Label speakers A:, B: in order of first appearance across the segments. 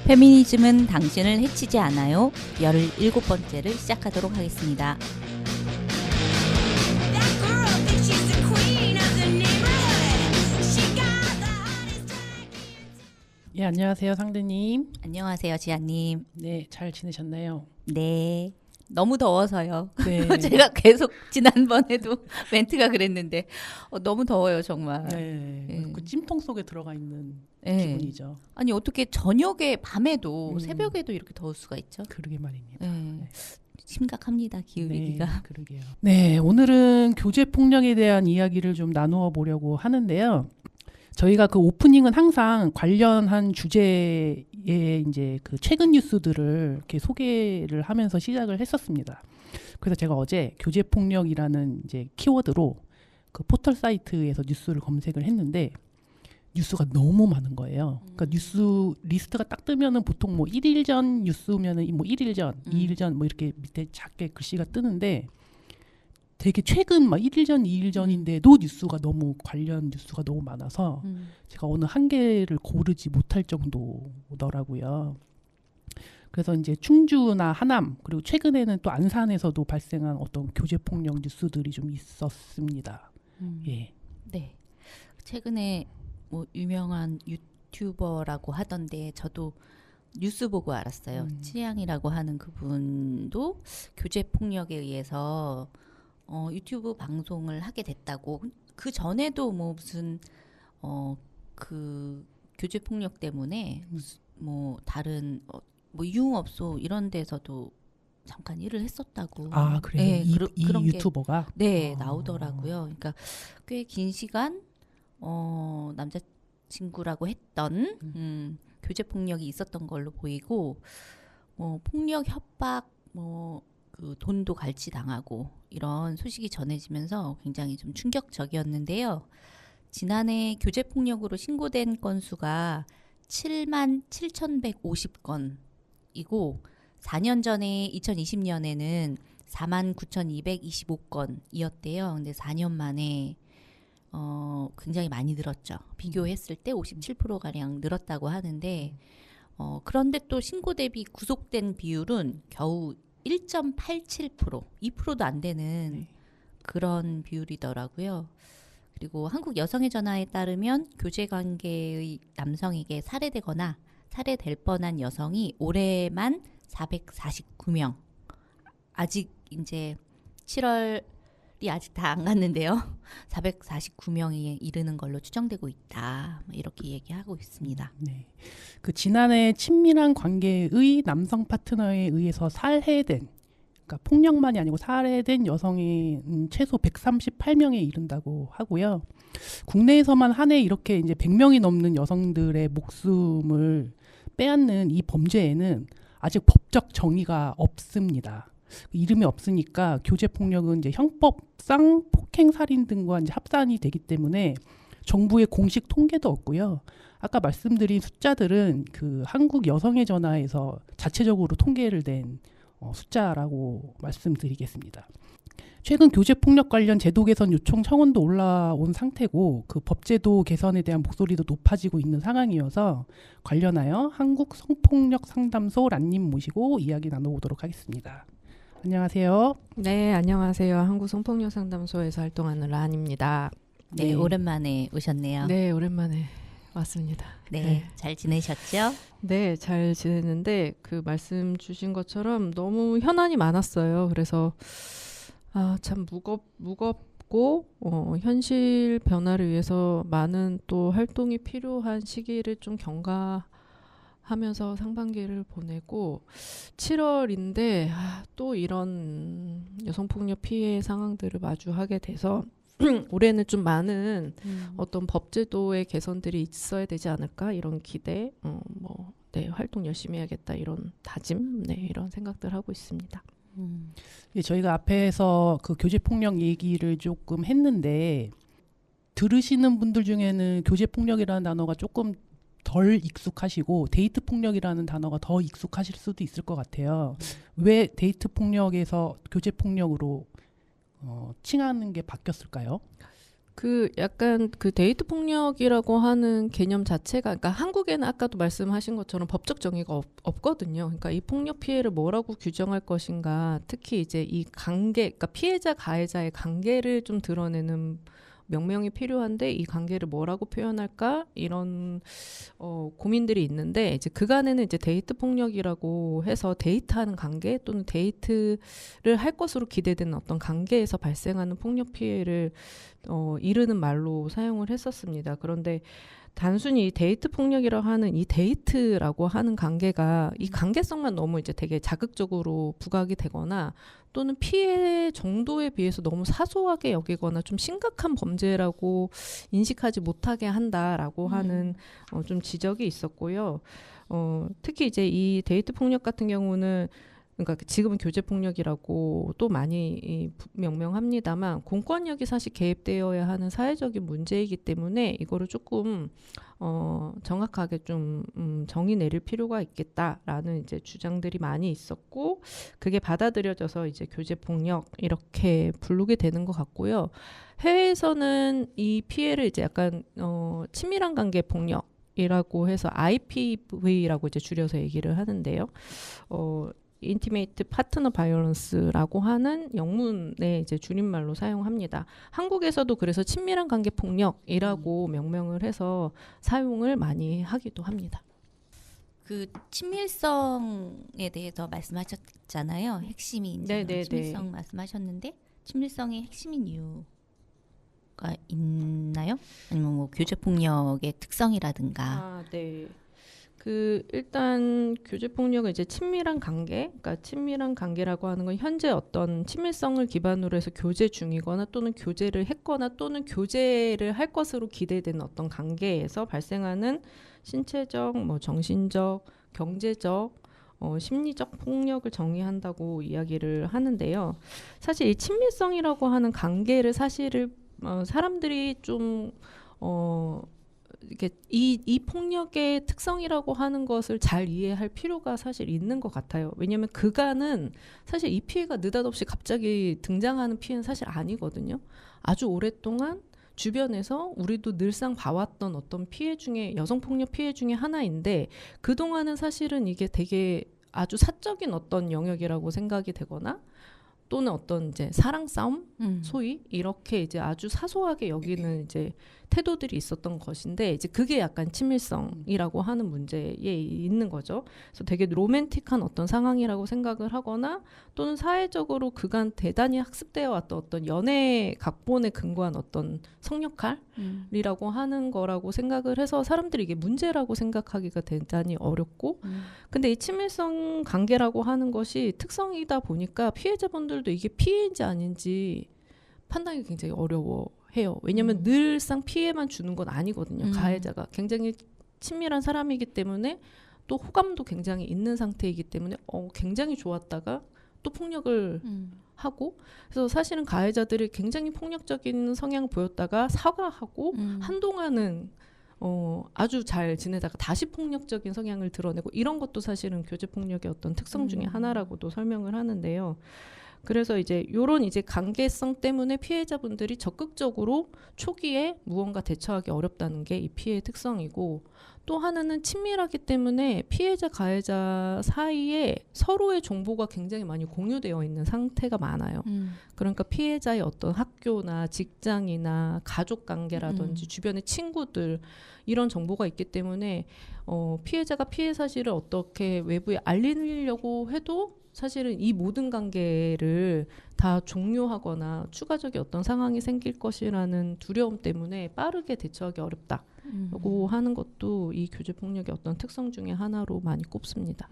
A: 페미니즘은 당신을 해치지 않아요. 17번째를 시작하도록 하겠습니다.
B: 예, 안녕하세요, 상대님.
A: 안녕하세요, 지아님.
B: 네, 잘 지내셨나요?
A: 네, 너무 더워서요.
B: 네.
A: 제가 계속 지난번에도 멘트가 그랬는데 너무 더워요, 정말.
B: 네,
A: 네.
B: 그 찜통 속에 들어가 있는
A: 네.
B: 기분이죠.
A: 아니 어떻게 저녁에 밤에도 새벽에도 이렇게 더울 수가 있죠?
B: 그러게 말입니다.
A: 네.
B: 네.
A: 심각합니다, 기후위기가.
B: 네, 그러게요. 네, 오늘은 교제 폭력에 대한 이야기를 좀 나누어 보려고 하는데요. 저희가 그 오프닝은 항상 관련한 주제의 이제 그 최근 뉴스들을 이렇게 소개를 하면서 시작을 했었습니다. 그래서 제가 어제 교제 폭력이라는 이제 키워드로 그 포털 사이트에서 뉴스를 검색을 했는데 뉴스가 너무 많은 거예요. 그러니까 뉴스 리스트가 딱 뜨면은 보통 뭐 1일 전 뉴스면은 뭐 1일 전, 2일 전 뭐 이렇게 밑에 작게 글씨가 뜨는데 되게 최근 막 1일 전, 2일 전인데도 뉴스가 너무 관련 뉴스가 너무 많아서 제가 어느 한 개를 고르지 못할 정도더라고요. 그래서 이제 충주나 하남 그리고 최근에는 또 안산에서도 발생한 어떤 교제 폭력 뉴스들이 좀 있었습니다. 예.
A: 네. 최근에 뭐 유명한 유튜버라고 하던데 저도 뉴스 보고 알았어요. 치양이라고 하는 그분도 교제 폭력에 의해서 유튜브 방송을 하게 됐다고. 그 전에도 뭐 무슨 그 교제 폭력 때문에 뭐 다른 뭐 유흥업소 이런 데서도 잠깐 일을 했었다고.
B: 아, 그래요?
A: 네,
B: 이
A: 그런
B: 유튜버가?
A: 게, 네, 나오더라고요. 그러니까 꽤 긴 시간 남자친구라고 했던 교제 폭력이 있었던 걸로 보이고, 폭력 협박 그 돈도 갈취당하고 이런 소식이 전해지면서 굉장히 좀 충격적이었는데요. 지난해 교제 폭력으로 신고된 건수가 77,150건이고 4년 전에 2020년에는 49,225건이었대요. 근데 4년 만에 굉장히 많이 늘었죠. 비교했을 때 57%가량 늘었다고 하는데 그런데 또 신고 대비 구속된 비율은 겨우 1.87%, 2%도 안 되는 그런 비율이더라고요. 그리고 한국 여성의 전화에 따르면 교제 관계의 남성에게 살해되거나 살해될 뻔한 여성이 올해만 449명. 아직 이제 7월이 아직 다 안 갔는데요. 449명이 이르는 걸로 추정되고 있다. 이렇게 얘기하고 있습니다.
B: 네. 그 지난해 친밀한 관계의 남성 파트너에 의해서 살해된, 그러니까 폭력만이 아니고 살해된 여성이 최소 138명에 이른다고 하고요. 국내에서만 한 해 이렇게 이제 100명이 넘는 여성들의 목숨을 빼앗는 이 범죄에는 아직 법적 정의가 없습니다. 이름이 없으니까 교제 폭력은 이제 형법상 폭행 살인 등과 이제 합산이 되기 때문에 정부의 공식 통계도 없고요. 아까 말씀드린 숫자들은 그 한국 여성의 전화에서 자체적으로 통계를 낸 숫자라고 말씀드리겠습니다. 최근 교제 폭력 관련 제도 개선 요청 청원도 올라온 상태고 그 법제도 개선에 대한 목소리도 높아지고 있는 상황이어서 관련하여 한국 성폭력 상담소 란님 모시고 이야기 나눠보도록 하겠습니다. 안녕하세요.
C: 네, 안녕하세요. 한국 성폭력 상담소에서 활동하는 란입니다.
A: 네, 오랜만에 오셨네요.
C: 네, 오랜만에 왔습니다.
A: 네, 잘 지내셨죠?
C: 네, 잘 지냈는데 그 말씀 주신 것처럼 너무 현안이 많았어요. 그래서 참 무겁고 현실 변화를 위해서 많은 또 활동이 필요한 시기를 좀 경과하면서 상반기를 보내고 7월인데 또 이런 여성폭력 피해 상황들을 마주하게 돼서 올해는 좀 많은 어떤 법제도의 개선들이 있어야 되지 않을까 이런 기대, 활동 열심히 해야겠다 이런 다짐, 이런 생각들 하고 있습니다.
B: 예, 저희가 앞에서 그 교제 폭력 얘기를 조금 했는데 들으시는 분들 중에는 교제 폭력이라는 단어가 조금 덜 익숙하시고 데이트 폭력이라는 단어가 더 익숙하실 수도 있을 것 같아요. 왜 데이트 폭력에서 교제 폭력으로 칭하는 게 바뀌었을까요?
C: 그 약간 그 데이트 폭력이라고 하는 개념 자체가, 그러니까 한국에는 아까도 말씀하신 것처럼 법적 정의가 없거든요. 그러니까 이 폭력 피해를 뭐라고 규정할 것인가, 특히 이제 이 관계, 그러니까 피해자 가해자의 관계를 좀 드러내는 명명이 필요한데 이 관계를 뭐라고 표현할까, 이런 고민들이 있는데, 이제 그간에는 이제 데이트 폭력이라고 해서 데이트하는 관계 또는 데이트를 할 것으로 기대되는 어떤 관계에서 발생하는 폭력 피해를 이르는 말로 사용을 했었습니다. 그런데 단순히 이 데이트 폭력이라고 하는 이 데이트라고 하는 관계가 이 관계성만 너무 이제 되게 자극적으로 부각이 되거나 또는 피해 정도에 비해서 너무 사소하게 여기거나 좀 심각한 범죄라고 인식하지 못하게 한다라고 하는 좀 지적이 있었고요. 특히 이제 이 데이트 폭력 같은 경우는, 그러니까 지금은 교제 폭력이라고 또 많이 명명합니다만, 공권력이 사실 개입되어야 하는 사회적인 문제이기 때문에 이거를 조금 정확하게 좀 정의 내릴 필요가 있겠다라는 이제 주장들이 많이 있었고, 그게 받아들여져서 이제 교제 폭력 이렇게 부르게 되는 것 같고요. 해외에서는 이 피해를 이제 약간 친밀한 관계 폭력이라고 해서 IPV라고 이제 줄여서 얘기를 하는데요. 인티메이트 파트너 바이올런스라고 하는 영문의 이제 줄임말로 사용합니다. 한국에서도 그래서 친밀한 관계 폭력이라고 명명을 해서 사용을 많이 하기도 합니다.
A: 그 친밀성에 대해서 말씀하셨잖아요. 핵심이 이제
C: 네네네.
A: 친밀성 말씀하셨는데, 친밀성의 핵심인 이유가 있나요? 아니면 뭐 교제 폭력의 특성이라든가.
C: 네. 그 일단 교제 폭력은 이제 친밀한 관계, 그러니까 친밀한 관계라고 하는 건 현재 어떤 친밀성을 기반으로 해서 교제 중이거나 또는 교제를 했거나 또는 교제를 할 것으로 기대되는 어떤 관계에서 발생하는 신체적, 뭐 정신적, 경제적, 심리적 폭력을 정의한다고 이야기를 하는데요. 사실 이 친밀성이라고 하는 관계를 사실을 사람들이 좀 이렇게 이 폭력의 특성이라고 하는 것을 잘 이해할 필요가 사실 있는 것 같아요. 왜냐하면 그간은 사실 이 피해가 느닷없이 갑자기 등장하는 피해는 사실 아니거든요. 아주 오랫동안 주변에서 우리도 늘상 봐왔던 어떤 피해 중에, 여성폭력 피해 중에 하나인데, 그동안은 사실은 이게 되게 아주 사적인 어떤 영역이라고 생각이 되거나 또는 어떤 이제 사랑 싸움, 소위 이렇게 이제 아주 사소하게 여기는 이제 태도들이 있었던 것인데, 이제 그게 약간 친밀성이라고 하는 문제에 있는 거죠. 그래서 되게 로맨틱한 어떤 상황이라고 생각을 하거나 또는 사회적으로 그간 대단히 학습되어 왔던 어떤 연애 각본에 근거한 어떤 성역할이라고 하는 거라고 생각을 해서 사람들이 이게 문제라고 생각하기가 대단히 어렵고, 근데 이 친밀성 관계라고 하는 것이 특성이다 보니까 피해자분들도 이게 피해인지 아닌지 판단이 굉장히 어려워해요. 왜냐하면 늘상 피해만 주는 건 아니거든요. 가해자가 굉장히 친밀한 사람이기 때문에, 또 호감도 굉장히 있는 상태이기 때문에 굉장히 좋았다가 또 폭력을 하고, 그래서 사실은 가해자들이 굉장히 폭력적인 성향을 보였다가 사과하고 한동안은 아주 잘 지내다가 다시 폭력적인 성향을 드러내고, 이런 것도 사실은 교제 폭력의 어떤 특성 중에 하나라고도 설명을 하는데요. 그래서 이제 요런 이제 관계성 때문에 피해자분들이 적극적으로 초기에 무언가 대처하기 어렵다는 게 이 피해의 특성이고, 또 하나는 친밀하기 때문에 피해자 가해자 사이에 서로의 정보가 굉장히 많이 공유되어 있는 상태가 많아요. 그러니까 피해자의 어떤 학교나 직장이나 가족 관계라든지 주변의 친구들, 이런 정보가 있기 때문에 피해자가 피해 사실을 어떻게 외부에 알리려고 해도 사실은 이 모든 관계를 다 종료하거나 추가적인 어떤 상황이 생길 것이라는 두려움 때문에 빠르게 대처하기 어렵다고 하는 것도 이 교제 폭력의 어떤 특성 중에 하나로 많이 꼽습니다.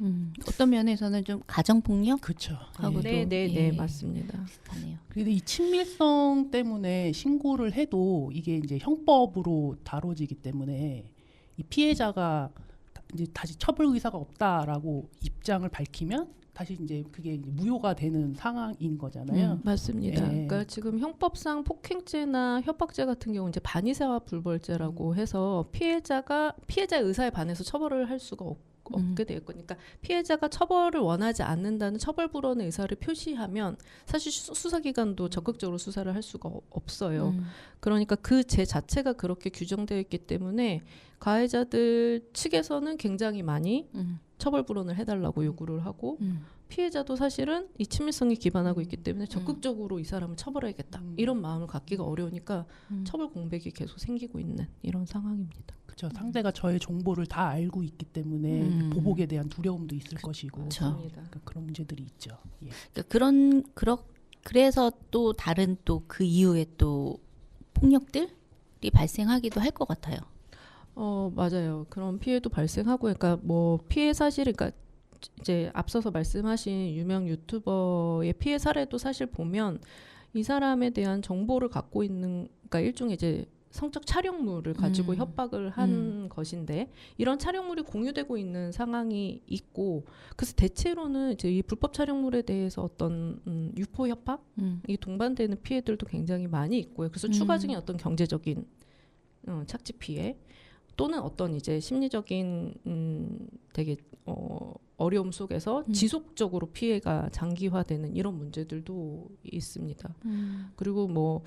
A: 어떤 면에서는 좀 가정 폭력?
B: 그렇죠.
A: 하고도
C: 네, 맞습니다.
A: 비슷하네요.
B: 그래도 이 친밀성 때문에 신고를 해도 이게 이제 형법으로 다뤄지기 때문에 이 피해자가 이제 다시 처벌 의사가 없다라고 입장을 밝히면 다시 이제 그게 이제 무효가 되는 상황인 거잖아요.
C: 맞습니다.
B: 예.
C: 그러니까 지금 형법상 폭행죄나 협박죄 같은 경우 이제 반의사와 불벌죄라고 해서 피해자의 의사에 반해서 처벌을 할 수가 없게 되어 있고, 그러니까 피해자가 처벌을 원하지 않는다는 처벌 불원의 의사를 표시하면 사실 수사기관도 적극적으로 수사를 할 수가 없어요. 그러니까 그 죄 자체가 그렇게 규정되어 있기 때문에 가해자들 측에서는 굉장히 많이 처벌 불원을 해달라고 요구를 하고, 피해자도 사실은 이 친밀성에 기반하고 있기 때문에 적극적으로 이 사람을 처벌해야겠다 이런 마음을 갖기가 어려우니까 처벌 공백이 계속 생기고 있는 이런 상황입니다.
B: 그렇죠. 상대가 저의 정보를 다 알고 있기 때문에 보복에 대한 두려움도 있을 것이고 그러니까 그런 문제들이 있죠. 예.
A: 그러니까 그래서 또 다른 또 그 이후에 또 폭력들이 발생하기도 할 것 같아요.
C: 맞아요. 그런 피해도 발생하고, 그러니까 뭐 피해 사실, 그러니까 이제 앞서서 말씀하신 유명 유튜버의 피해 사례도 사실 보면 이 사람에 대한 정보를 갖고 있는, 그러니까 일종의 이제 성적 촬영물을 가지고 협박을 한 것인데, 이런 촬영물이 공유되고 있는 상황이 있고, 그래서 대체로는 이제 이 불법 촬영물에 대해서 어떤 유포 협박이 동반되는 피해들도 굉장히 많이 있고요. 그래서 추가적인 어떤 경제적인 착취 피해, 또는 어떤 이제 심리적인 되게 어려움 속에서 지속적으로 피해가 장기화되는 이런 문제들도 있습니다. 그리고 뭐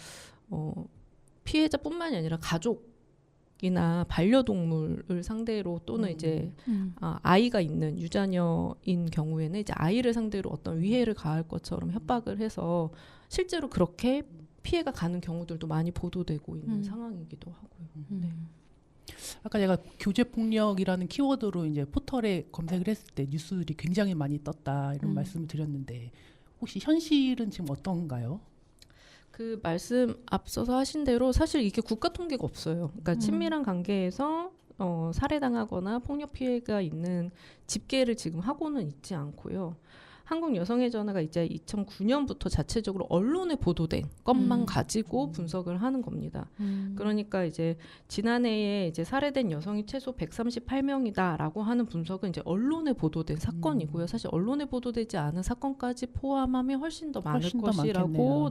C: 피해자뿐만이 아니라 가족이나 반려동물을 상대로, 또는 이제 아이가 있는 유자녀인 경우에는 이제 아이를 상대로 어떤 위해를 가할 것처럼 협박을 해서 실제로 그렇게 피해가 가는 경우들도 많이 보도되고 있는 상황이기도 하고요. 네.
B: 아까 제가 교제폭력이라는 키워드로 이제 포털에 검색을 했을 때 뉴스들이 굉장히 많이 떴다 이런 말씀을 드렸는데, 혹시 현실은 지금 어떤가요?
C: 그 말씀 앞서서 하신 대로 사실 이게 국가 통계가 없어요. 그러니까 친밀한 관계에서 살해당하거나 폭력 피해가 있는 집계를 지금 하고는 있지 않고요. 한국 여성의 전화가 이제 2009년부터 자체적으로 언론에 보도된 것만 가지고 분석을 하는 겁니다. 그러니까 이제 지난해에 이제 살해된 여성이 최소 138명이다라고 하는 분석은 이제 언론에 보도된 사건이고요. 사실 언론에 보도되지 않은 사건까지 포함하면 훨씬 더 많을 것이라고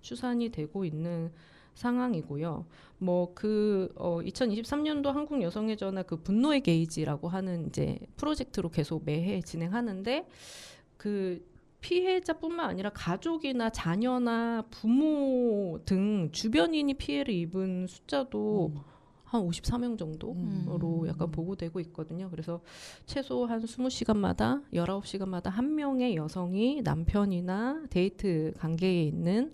C: 추산이 되고 있는 상황이고요. 뭐 2023년도 한국 여성의 전화 그 분노의 게이지라고 하는 이제 프로젝트로 계속 매해 진행하는데, 그 피해자뿐만 아니라 가족이나 자녀나 부모 등 주변인이 피해를 입은 숫자도 한 54명 정도로 약간 보고되고 있거든요. 그래서 최소 한 20시간마다 19시간마다 한 명의 여성이 남편이나 데이트 관계에 있는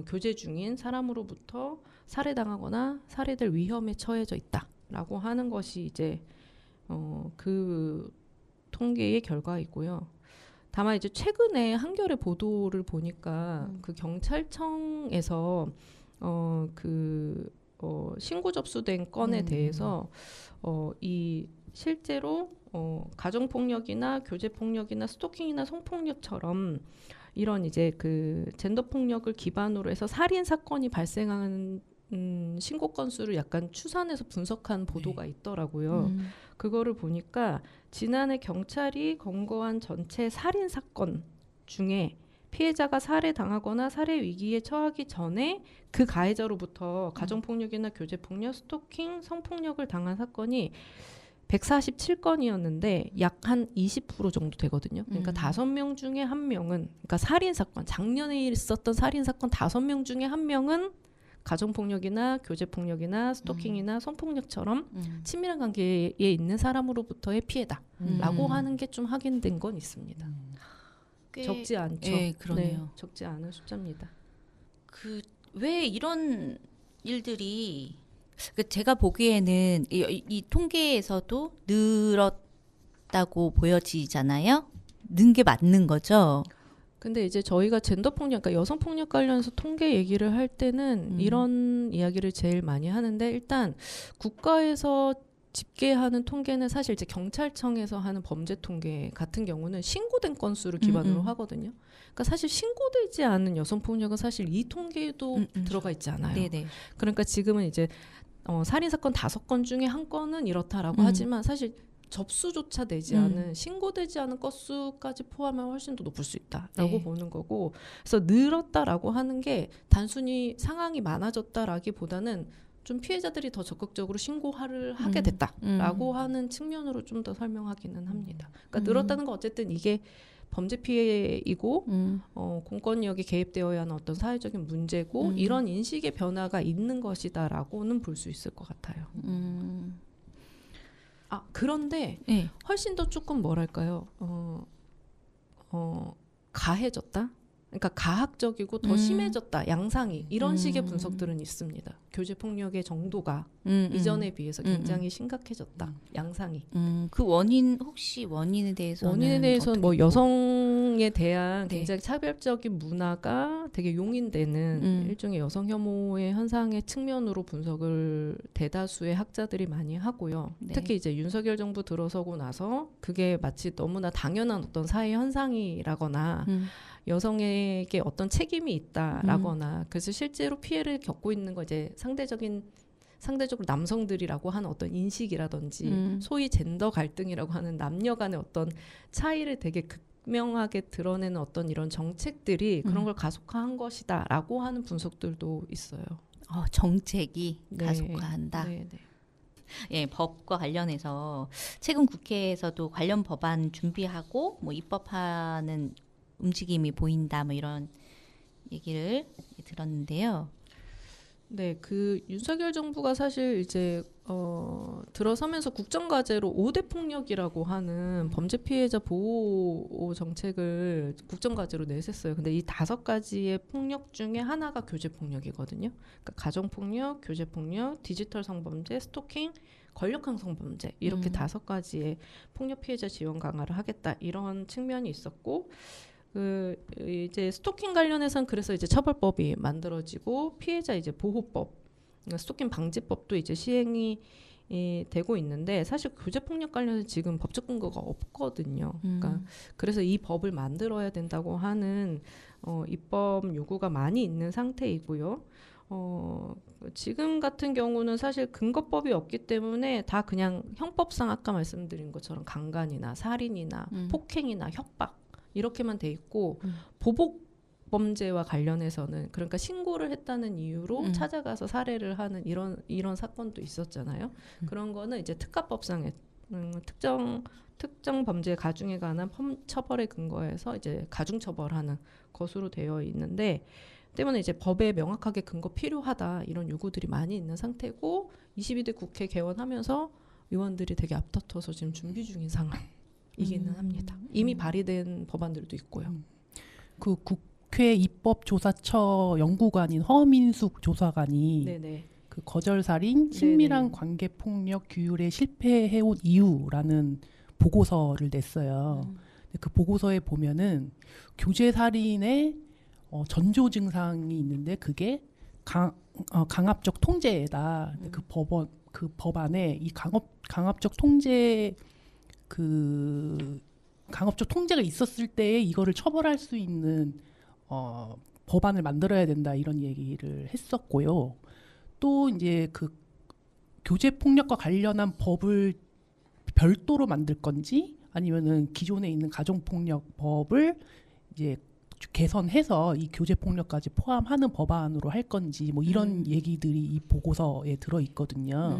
C: 교제 중인 사람으로부터 살해당하거나 살해될 위험에 처해져 있다라고 하는 것이 이제 그 통계의 결과이고요. 다만 이제 최근에 한겨레 보도를 보니까 그 경찰청에서 신고 접수된 건에 대해서 이 실제로 가정폭력이나 교제폭력이나 스토킹이나 성폭력처럼 이런 이제 그 젠더 폭력을 기반으로 해서 살인 사건이 발생하는 신고 건수를 약간 추산해서 분석한 보도가 있더라고요. 그거를 보니까 지난해 경찰이 검거한 전체 살인 사건 중에 피해자가 살해당하거나 살해 위기에 처하기 전에 그 가해자로부터 가정폭력이나 교제폭력, 스토킹, 성폭력을 당한 사건이 147건이었는데 약 한 20% 정도 되거든요. 그러니까 5명 중에 1명은, 그러니까 살인 사건, 작년에 있었던 살인 사건 5명 중에 1명은 가정폭력이나 교제폭력이나 스토킹이나 성폭력처럼 친밀한 관계에 있는 사람으로부터의 피해다라고 하는 게 좀 확인된 건 있습니다. 적지 않죠.
A: 네, 그러네요.
C: 네, 적지 않은 숫자입니다.
A: 왜 이런 일들이, 제가 보기에는 이 통계에서도 늘었다고 보여지잖아요. 는 게 맞는 거죠.
C: 근데 이제 저희가 젠더 폭력, 그러니까 여성 폭력 관련해서 통계 얘기를 할 때는 이런 이야기를 제일 많이 하는데, 일단 국가에서 집계하는 통계는 사실 이제 경찰청에서 하는 범죄 통계 같은 경우는 신고된 건수를 기반으로 하거든요. 그러니까 사실 신고되지 않은 여성 폭력은 사실 이 통계에도 들어가 있지 않아요.
A: 네네.
C: 그러니까 지금은 이제 살인 사건 5건 중에 1건은 이렇다라고 하지만 사실 접수조차 되지 않은, 신고되지 않은 건수까지 포함하면 훨씬 더 높을 수 있다라고 보는 거고, 그래서 늘었다라고 하는 게 단순히 상황이 많아졌다라기보다는 좀 피해자들이 더 적극적으로 신고를 하게 됐다라고 하는 측면으로 좀 더 설명하기는 합니다. 그러니까 늘었다는 건 어쨌든 이게 범죄 피해이고 공권력이 개입되어야 하는 어떤 사회적인 문제고 이런 인식의 변화가 있는 것이다라고는 볼 수 있을 것 같아요. 그런데
A: 네.
C: 훨씬 더 조금 뭐랄까요? 가해졌다? 그러니까 가학적이고 더 심해졌다. 양상이. 이런 식의 분석들은 있습니다. 교제 폭력의 정도가 이전에 비해서 굉장히 심각해졌다. 양상이.
A: 그 원인 혹시 원인에 대해서는
C: 원인에 대해서는 뭐
A: 어떻게
C: 여성에 대한
A: 네.
C: 굉장히 차별적인 문화가 되게 용인되는 일종의 여성 혐오의 현상의 측면으로 분석을 대다수의 학자들이 많이 하고요.
A: 네.
C: 특히 이제 윤석열 정부 들어서고 나서 그게 마치 너무나 당연한 어떤 사회 현상이라거나 여성에게 어떤 책임이 있다라거나 그래서 실제로 피해를 겪고 있는 거 이제 상대적으로 남성들이라고 하는 어떤 인식이라든지 소위 젠더 갈등이라고 하는 남녀 간의 어떤 차이를 되게 극명하게 드러내는 어떤 이런 정책들이 그런 걸 가속화한 것이다라고 하는 분석들도 있어요.
A: 정책이
C: 네.
A: 가속화한다.
C: 네, 네.
A: 예, 법과 관련해서 최근 국회에서도 관련 법안 준비하고 뭐 입법하는 움직임이 보인다 뭐 이런 얘기를 들었는데요.
C: 네, 그 윤석열 정부가 사실 이제 들어서면서 국정과제로 5대 폭력이라고 하는 범죄 피해자 보호 정책을 국정과제로 내셌어요. 근데 이 5가지의 폭력 중에 하나가 교제 폭력이거든요. 그러니까 가정 폭력, 교제 폭력, 디지털 성범죄, 스토킹, 권력형 성범죄 이렇게 5가지의 폭력 피해자 지원 강화를 하겠다 이런 측면이 있었고. 이제 스토킹 관련해서는 그래서 이제 처벌법이 만들어지고 피해자 이제 보호법, 그러니까 스토킹 방지법도 이제 시행이 되고 있는데 사실 교제 폭력 관련해서 지금 법적 근거가 없거든요. 그러니까 그래서 이 법을 만들어야 된다고 하는 입법 요구가 많이 있는 상태이고요. 지금 같은 경우는 사실 근거법이 없기 때문에 다 그냥 형법상 아까 말씀드린 것처럼 강간이나 살인이나 폭행이나 협박 이렇게만 돼 있고 보복 범죄와 관련해서는 그러니까 신고를 했다는 이유로 찾아가서 살해를 하는 이런 사건도 있었잖아요. 그런 거는 이제 특가법상의 특정 범죄 가중에 관한 처벌의 근거에서 이제 가중 처벌하는 것으로 되어 있는데 때문에 이제 법에 명확하게 근거 필요하다 이런 요구들이 많이 있는 상태고 22대 국회 개원하면서 의원들이 되게 앞다퉈서 지금 준비 중인 상황이기는 합니다. 이미 발의된 법안들도 있고요.
B: 그 국회 입법조사처 연구관인 허민숙 조사관이
C: 네네.
B: 그 거절살인, 친밀한
C: 네네.
B: 관계폭력 규율에 실패해온 이유라는 보고서를 냈어요. 근데 그 보고서에 보면은 교제살인의 전조 증상이 있는데 그게 강압적 통제다. 그 법안에 이 강압적 통제 강압적 통제가 있었을 때에 이거를 처벌할 수 있는 법안을 만들어야 된다 이런 얘기를 했었고요. 또 이제 그 교제 폭력과 관련한 법을 별도로 만들 건지 아니면은 기존에 있는 가정 폭력 법을 이제 개선해서 이 교제 폭력까지 포함하는 법안으로 할 건지 뭐 이런 얘기들이 이 보고서에 들어 있거든요.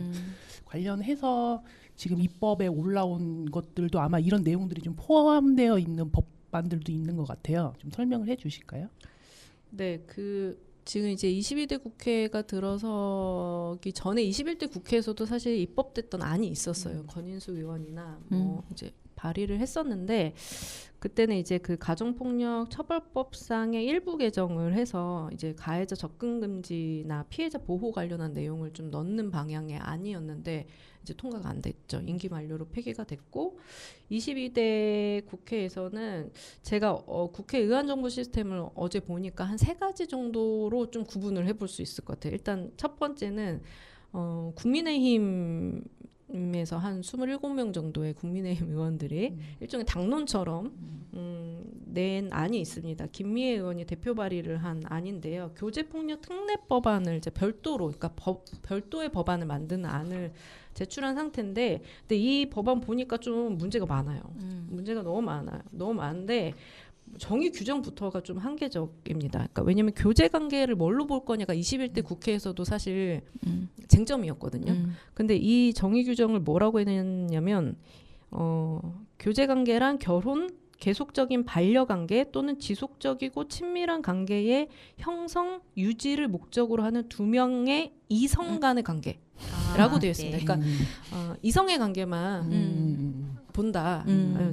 B: 관련해서 지금 입법에 올라온 것들도 아마 이런 내용들이 좀 포함되어 있는 법안들도 있는 것 같아요. 좀 설명을 해주실까요?
C: 네, 지금 이제 22대 국회가 들어서기 전에 21대 국회에서도 사실 입법됐던 안이 있었어요. 권인수 의원이나 뭐 이제 발의를 했었는데 그때는 이제 그 가정폭력 처벌법상의 일부 개정을 해서 이제 가해자 접근 금지나 피해자 보호 관련한 내용을 좀 넣는 방향의 안이었는데 이제 통과가 안 됐죠. 임기 만료로 폐기가 됐고 22대 국회에서는 제가 국회 의안 정보 시스템을 어제 보니까 한 3가지 정도로 좀 구분을 해볼 수 있을 것 같아요. 일단 첫 번째는 국민의힘에서 한 27명 정도의 국민의힘 의원들이 일종의 당론처럼 낸 안이 있습니다. 김미애 의원이 대표 발의를 한 안인데요. 교제폭력 특례법안을 이제 별도로, 그러니까 별도의 법안을 만드는 안을 제출한 상태인데, 근데 이 법안 보니까 좀 문제가 많아요. 문제가 너무 많아요. 너무 많은데 정의 규정부터가 좀 한계적입니다. 그러니까 왜냐하면 교제 관계를 뭘로 볼 거냐가 21대 국회에서도 사실 쟁점이었거든요. 근데 이 정의 규정을 뭐라고 했냐면 교제 관계란 결혼, 계속적인 반려관계 또는 지속적이고 친밀한 관계의 형성, 유지를 목적으로 하는 두 명의 이성 간의 관계라고 되어 있습니다.
A: 네.
C: 그러니까 이성의 관계만 본다.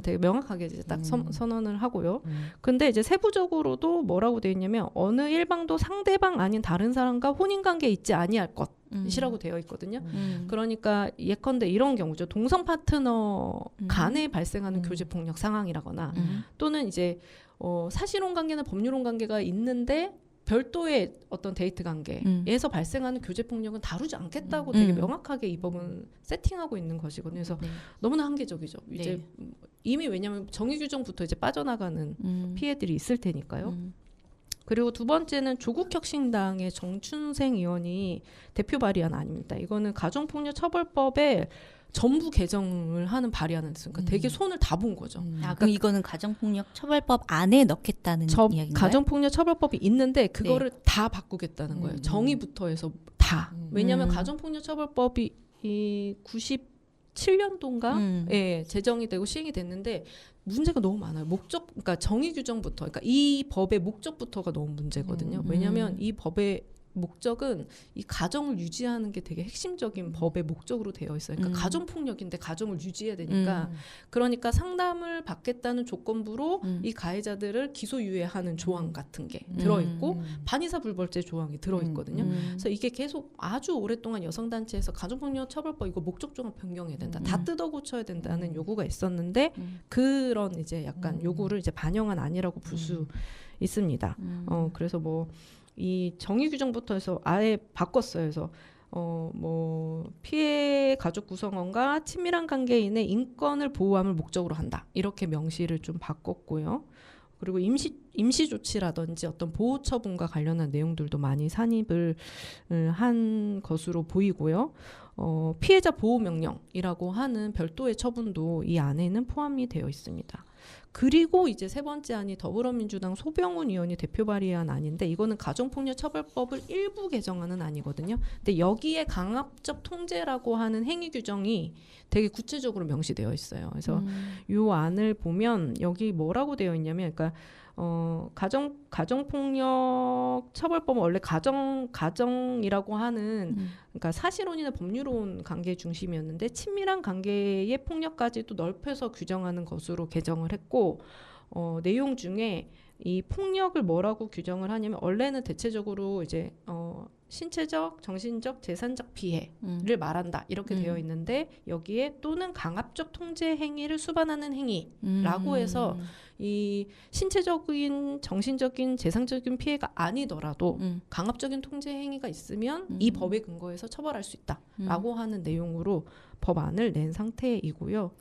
C: 되게 명확하게 이제 딱 선언을 하고요. 근데 이제 세부적으로도 뭐라고 되어 있냐면 어느 일방도 상대방 아닌 다른 사람과 혼인 관계에 있지 아니할 것이라고 되어 있거든요. 그러니까 예컨대 이런 경우죠. 동성 파트너 간에 발생하는 교제 폭력 상황이라거나 또는 이제 사실혼 관계나 법률혼 관계가 있는데 별도의 어떤 데이트 관계에서 발생하는 교제 폭력은 다루지 않겠다고 되게 명확하게 이 법은 세팅하고 있는 것이거든요. 그래서 너무나 한계적이죠. 이제 이미 왜냐하면 정의 규정부터 이제 빠져나가는 피해들이 있을 테니까요. 그리고 두 번째는 조국혁신당의 정춘생 의원이 대표 발의안 아닙니다. 이거는 가정폭력처벌법에 전부 개정을 하는 발의안을 했으니까 되게 손을 다 본 거죠.
A: 그럼 이거는 가정폭력처벌법 안에 넣겠다는 이야기인가요?
C: 가정폭력처벌법이 있는데 그거를 다 바꾸겠다는 거예요. 정의부터 해서 다. 왜냐하면 가정폭력처벌법이 이 97년도인가 제정이 되고 시행이 됐는데 문제가 너무 많아요. 그러니까 정의 규정부터, 그러니까 이 법의 목적부터가 너무 문제거든요. 왜냐하면 이 법의 목적은 이 가정을 유지하는 게 되게 핵심적인 법의 목적으로 되어 있어요. 그러니까 가정폭력인데 가정을 유지해야 되니까 그러니까 상담을 받겠다는 조건부로 이 가해자들을 기소유예하는 조항 같은 게 들어있고 반의사불벌죄 조항이 들어있거든요. 그래서 이게 계속 아주 오랫동안 여성단체에서 가정폭력처벌법 이거 목적 조항 변경해야 된다. 다 뜯어고쳐야 된다는 요구가 있었는데 그런 이제 약간 요구를 이제 반영한 아니라고 볼 수 있습니다. 그래서 뭐 이 정의 규정부터 해서 아예 바꿨어요. 그래서 뭐 피해 가족 구성원과 친밀한 관계인의 인권을 보호함을 목적으로 한다. 이렇게 명시를 좀 바꿨고요. 그리고 임시 조치라든지 어떤 보호 처분과 관련한 내용들도 많이 산입을 한 것으로 보이고요. 피해자 보호 명령이라고 하는 별도의 처분도 이 안에는 포함이 되어 있습니다. 그리고 이제 세 번째 안이 더불어민주당 소병훈 의원이 대표 발의한 안인데 이거는 가정폭력처벌법을 일부 개정하는 안이거든요. 근데 여기에 강압적 통제라고 하는 행위 규정이 되게 구체적으로 명시되어 있어요. 그래서 이 안을 보면 여기 뭐라고 되어 있냐면, 그러니까 가정폭력 처벌법은 원래 가정이라고 하는 그러니까 사실혼이나 법률혼 관계 중심이었는데 친밀한 관계의 폭력까지도 넓혀서 규정하는 것으로 개정을 했고 내용 중에 이 폭력을 뭐라고 규정을 하냐면 원래는 대체적으로 이제 신체적, 정신적, 재산적 피해를 말한다 이렇게 되어 있는데 여기에 또는 강압적 통제 행위를 수반하는 행위라고 해서 이 신체적인, 정신적인, 재산적인 피해가 아니더라도 강압적인 통제 행위가 있으면 이 법에 근거해서 처벌할 수 있다라고 하는 내용으로 법안을 낸 상태이고요.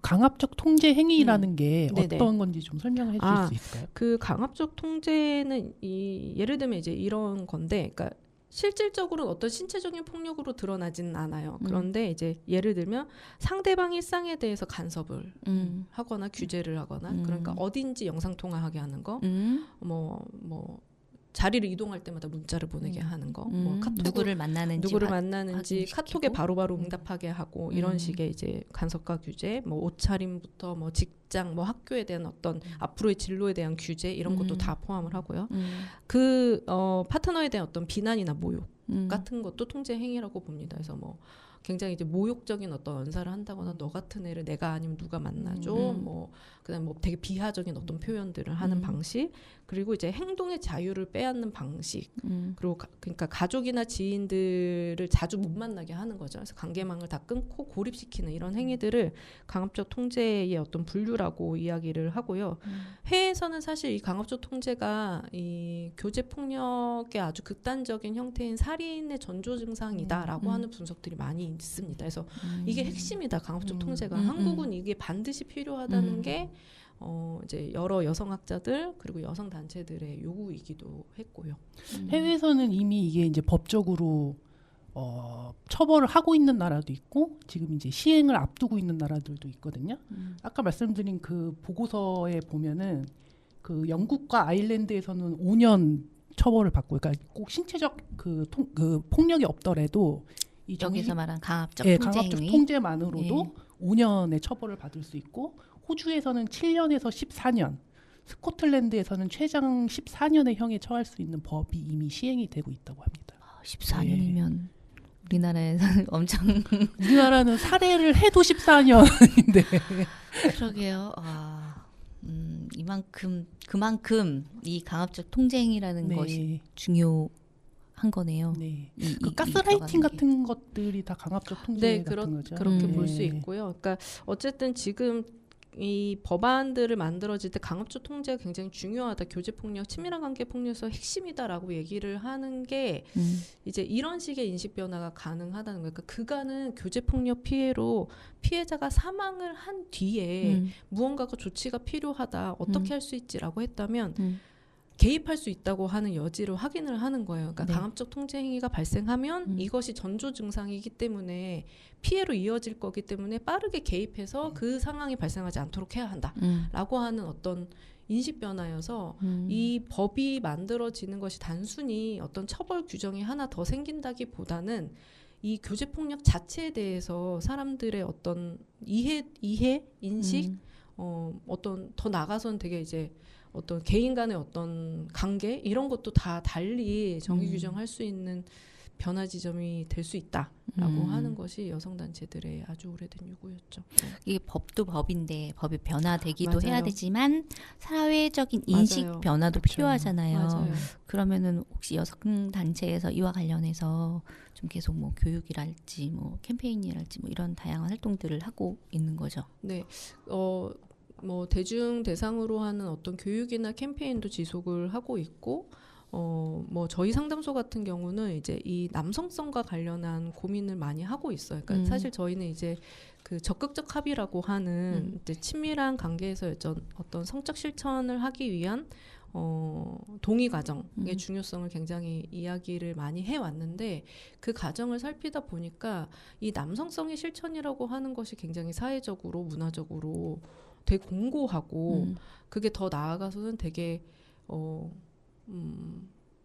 B: 강압적 통제 행위라는 게
C: 네네.
B: 어떤 건지 좀 설명해 주실 수 있을까요?
C: 그 강압적 통제는 예를 들면 이제 이런 건데, 그러니까 실질적으로는 어떤 신체적인 폭력으로 드러나지는 않아요. 그런데 이제 예를 들면 상대방 일상에 대해서 간섭을 하거나 규제를 하거나 그러니까 어딘지 영상 통화하게 하는 거, 뭐 자리를 이동할 때마다 문자를 보내게 하는 거, 뭐
A: 누구를 만나는지
C: 카톡에 바로바로 응답하게 하고 이런 식의 이제 간섭과 규제, 뭐 옷차림부터 뭐 직장, 뭐 학교에 대한 어떤 앞으로의 진로에 대한 규제 이런 것도 다 포함을 하고요. 그 파트너에 대한 어떤 비난이나 모욕 같은 것도 통제 행위라고 봅니다. 그래서 뭐 굉장히 이제 모욕적인 어떤 언사를 한다거나 너 같은 애를 내가 아니면 누가 만나줘, 뭐 그다음 뭐 되게 비하적인 어떤 표현들을 하는 방식, 그리고 이제 행동의 자유를 빼앗는 방식, 그리고 그러니까 가족이나 지인들을 자주 못 만나게 하는 거죠. 그래서 관계망을 다 끊고 고립시키는 이런 행위들을 강압적 통제의 어떤 분류라고 이야기를 하고요. 해외에서는 사실 이 강압적 통제가 이 교제 폭력의 아주 극단적인 형태인 살인의 전조 증상이다라고 하는 분석들이 많이 있습니다. 그래서 이게 핵심이다, 강압적 통제가. 한국은 이게 반드시 필요하다는 게 이제 여러 여성학자들 그리고 여성 단체들의 요구이기도 했고요.
B: 해외에서는 이미 이게 이제 법적으로 처벌을 하고 있는 나라도 있고 지금 이제 시행을 앞두고 있는 나라들도 있거든요. 아까 말씀드린 그 보고서에 보면은 그 영국과 아일랜드에서는 5년 처벌을 받고, 그러니까 꼭 신체적 그 폭력이 없더라도 이
A: 여기서 말한 강압적
B: 예,
A: 통제
B: 강압적
A: 행위.
B: 통제만으로도 5년의 처벌을 받을 수 있고, 호주에서는 7년에서 14년, 스코틀랜드에서는 최장 14년의 형에 처할 수 있는 법이 이미 시행이 되고 있다고 합니다.
A: 14년이면 우리나라에서는 엄청
B: 우리나라는 살해를 해도 14년인데.
A: 그러게요. 그만큼 이 강압적 통제행위라는 것이 중요한 거네요.
B: 네.
A: 이
B: 가스라이팅
A: 들어가는 게.
B: 같은 것들이 다 강압적 통제
C: 네,
B: 같은 거죠.
C: 그렇게
A: 네.
C: 볼 수 있고요. 그러니까 어쨌든 지금 이 법안들을 만들어질 때 강압적 통제가 굉장히 중요하다. 교제폭력, 친밀한 관계 폭력에서 핵심이다라고 얘기를 하는 게 이제 이런 식의 인식 변화가 가능하다는 거예요. 그러니까 그간은 교제폭력 피해로 피해자가 사망을 한 뒤에 무언가가 조치가 필요하다. 어떻게 할 수 있지라고 했다면 개입할 수 있다고 하는 여지를 확인을 하는 거예요. 그러니까
A: 네.
C: 강압적 통제 행위가 발생하면 이것이 전조 증상이기 때문에 피해로 이어질 거기 때문에 빠르게 개입해서 그 상황이 발생하지 않도록 해야 한다라고 하는 어떤 인식 변화여서 이 법이 만들어지는 것이 단순히 어떤 처벌 규정이 하나 더 생긴다기보다는 이 교제폭력 자체에 대해서 사람들의 어떤 이해 인식, 어떤 더 나가서는 되게 이제 어떤 개인 간의 어떤 관계 이런 것도 다 달리 정의 규정할 수 있는 변화 지점이 될 수 있다라고 하는 것이 여성단체들의 아주 오래된 요구였죠.
A: 이게 법도 법인데 법이 변화되기도
C: 맞아요.
A: 해야 되지만 사회적인 인식
C: 맞아요.
A: 변화도
B: 그렇죠.
A: 필요하잖아요.
C: 맞아요.
A: 그러면은 혹시 여성단체에서 이와 관련해서 좀 계속 뭐 교육이랄지 뭐 캠페인이랄지 뭐 이런 다양한 활동들을 하고 있는 거죠.
C: 네, 뭐 대중 대상으로 하는 어떤 교육이나 캠페인도 지속을 하고 있고, 뭐 저희 상담소 같은 경우는 이제 이 남성성과 관련한 고민을 많이 하고 있어요. 그러니까 사실 저희는 이제 그 적극적 합의라고 하는 이제 친밀한 관계에서 어떤 성적 실천을 하기 위한 동의 과정의 중요성을 굉장히 이야기를 많이 해왔는데 그 과정을 살피다 보니까 이 남성성의 실천이라고 하는 것이 굉장히 사회적으로 문화적으로 되게 공고하고 그게 더 나아가서는 되게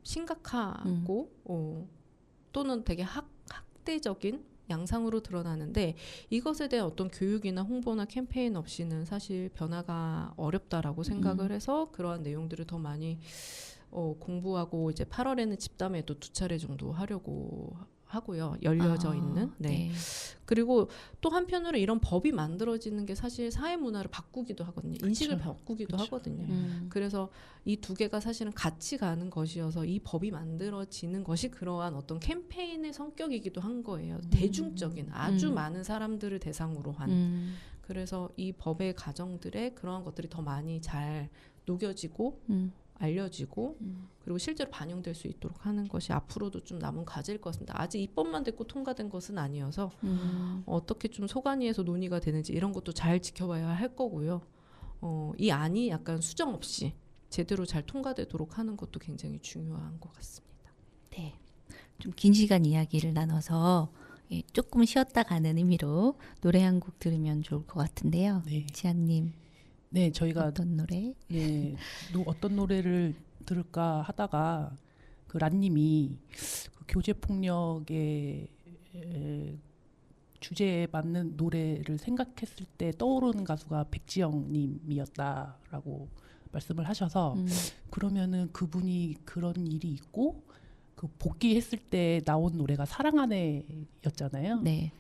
C: 심각하고 또는 되게 학대적인 양상으로 드러나는데 이것에 대한 어떤 교육이나 홍보나 캠페인 없이는 사실 변화가 어렵다라고 생각을 해서 그러한 내용들을 더 많이 공부하고 이제 8월에는 집담회도 2차례 정도 하려고 하고요. 열려져 있는. 네. 그리고 또 한편으로 이런 법이 만들어지는 게 사실 사회 문화를 바꾸기도 하거든요. 인식을 바꾸기도 하거든요. 그래서 이 두 개가 사실은 같이 가는 것이어서 이 법이 만들어지는 것이 그러한 어떤 캠페인의 성격이기도 한 거예요. 대중적인 아주 많은 사람들을 대상으로 한. 그래서 이 법의 가정들에 그러한 것들이 더 많이 잘 녹여지고 알려지고 그리고 실제로 반영될 수 있도록 하는 것이 앞으로도 좀 남은 과제일 것 같습니다. 아직 입법만 됐고 통과된 것은 아니어서 어떻게 좀 소관위에서 논의가 되는지 이런 것도 잘 지켜봐야 할 거고요. 이 안이 약간 수정 없이 제대로 잘 통과되도록 하는 것도 굉장히 중요한 것 같습니다.
A: 네. 좀 긴 시간 이야기를 나눠서 조금 쉬었다 가는 의미로 노래 한 곡 들으면 좋을 것 같은데요.
B: 네.
A: 지아님.
B: 네, 저희가
A: 어떤 노래?
B: 예, 어떤 노래를 들을까 하다가 그 란님이 그 교제 폭력의 주제에 맞는 노래를 생각했을 때 떠오르는 가수가 백지영님이었다라고 말씀을 하셔서 그러면은 그분이 그런 일이 있고 그 복귀했을 때 나온 노래가 사랑 안에였잖아요.
A: 네.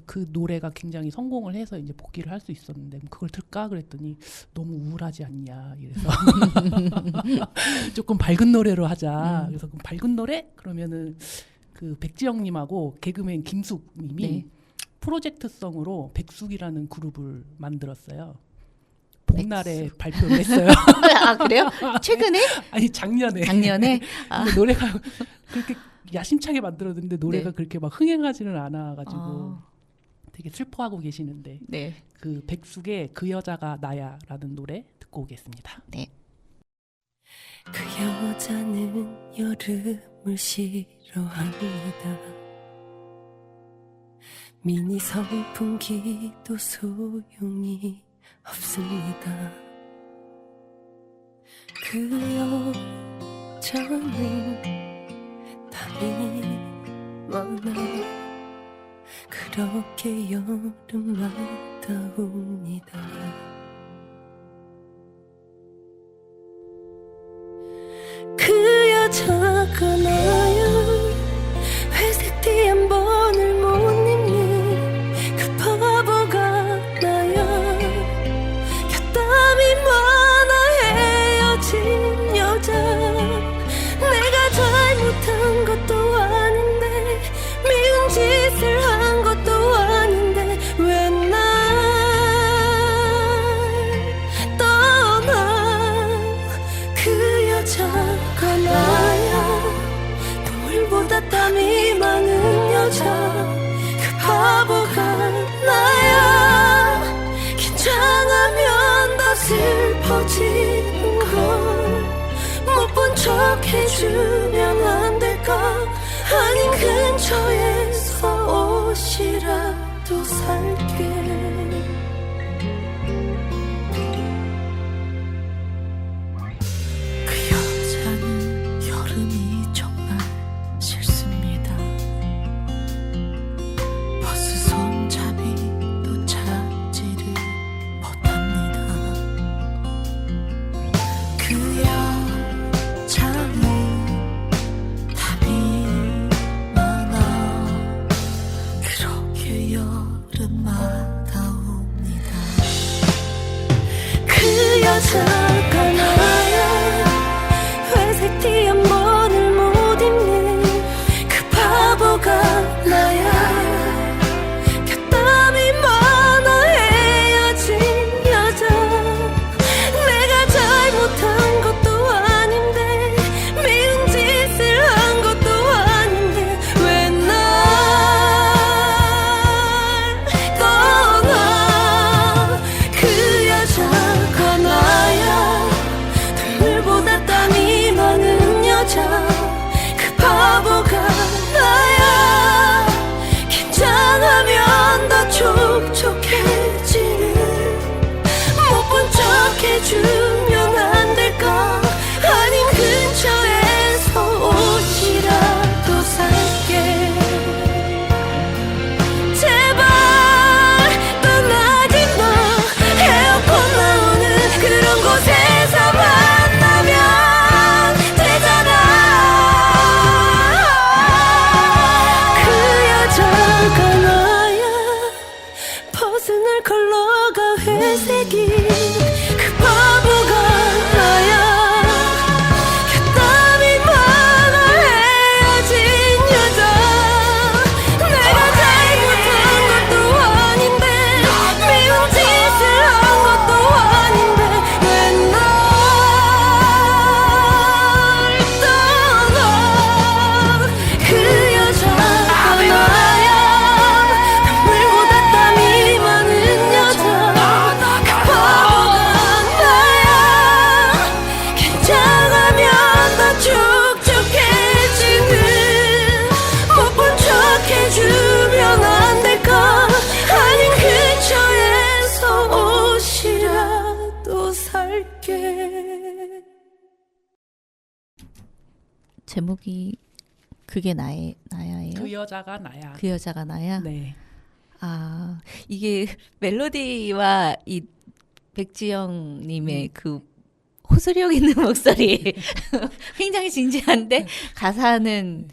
B: 그 노래가 굉장히 성공을 해서 이제 복귀를 할 수 있었는데 그걸 들까 그랬더니 너무 우울하지 않냐 이래서 조금 밝은 노래로 하자. 그래서 그럼 밝은 노래 그러면은 그 백지영님하고 개그맨 김숙님이
A: 네.
B: 프로젝트성으로 백숙이라는 그룹을 만들었어요. 복날에 발표를 했어요.
A: 아 그래요? 최근에?
B: 아니 작년에.
A: 작년에?
B: 근데 노래가 그렇게 야심차게 만들었는데 노래가
A: 네.
B: 그렇게 막 흥행하지는 않아가지고 되게 슬퍼하고 계시는데
A: 네.
B: 그 백숙의 그 여자가 나야라는 노래 듣고 오겠습니다.
A: 네.
D: 그 여자는 여름을 싫어합니다. 미니 선풍기도 소용이 없습니다. 그 여자는 담이 많아 그렇게 여름마다 웁니다. 그 여자가 나야 회색 티 한 번을 못 입는 그 바보가 나야 곁담이 많아 헤어진 여자 내가 잘못한 것도 아닌데 미운 짓을 한 것도 아닌데 왜 날 떠나 그 여자가 나야 노을보다 땀이 많은 여자 그 바보가 나야 긴장하면 더 슬퍼지는 걸 못 본 척 해주면 안 될까 아님 근처에서 옷이라도 살게 그 여자는 여름이 정말 싫습니다. 버스 손잡이도 찾지를 못합니다. 그 여자는 답이 많아 그렇게 여름마다 웁니다. 그 여자가 나야 회색 티 한 번을 못 입는 그 바보가 나야 곁담이 많아 헤어진 여자 내가 잘못한 것도 아닌데 미운 짓을 한 것도 아닌데 왜 날 떠나 그 여자가 나야 눈물보다 땀이 많은 여자 그 바보가 나야 긴장하면 더 촉촉해지는 못 본 척 해주면 안 될까 아님 근처에서 옷이라도 살게 제발 떠나지 마 에어컨 나오는 그런 곳에서 만나면 되잖아 그 여자가 나야 벗은 컬러가 회색인 그 바보가 나야 곁담이 많아 헤어진 여자 내가 잘못한 것도 아닌데 미운 짓을 한 것도 아닌데 왜 날 떠나 그 여자가 나야 눈물보다 땀이 많은 여자 그 바보가 나야 긴장하면 더 촉촉해지는 못 본 척 해주면 안 될까 아님 근처에서 옷이라도 살게
A: 제목이 그게 나야예요?
B: 그 여자가 나야.
A: 그 여자가 나야?
B: 네.
A: 아, 이게 멜로디와 이 백지영님의 그 호소력 있는 목소리 굉장히 진지한데 가사는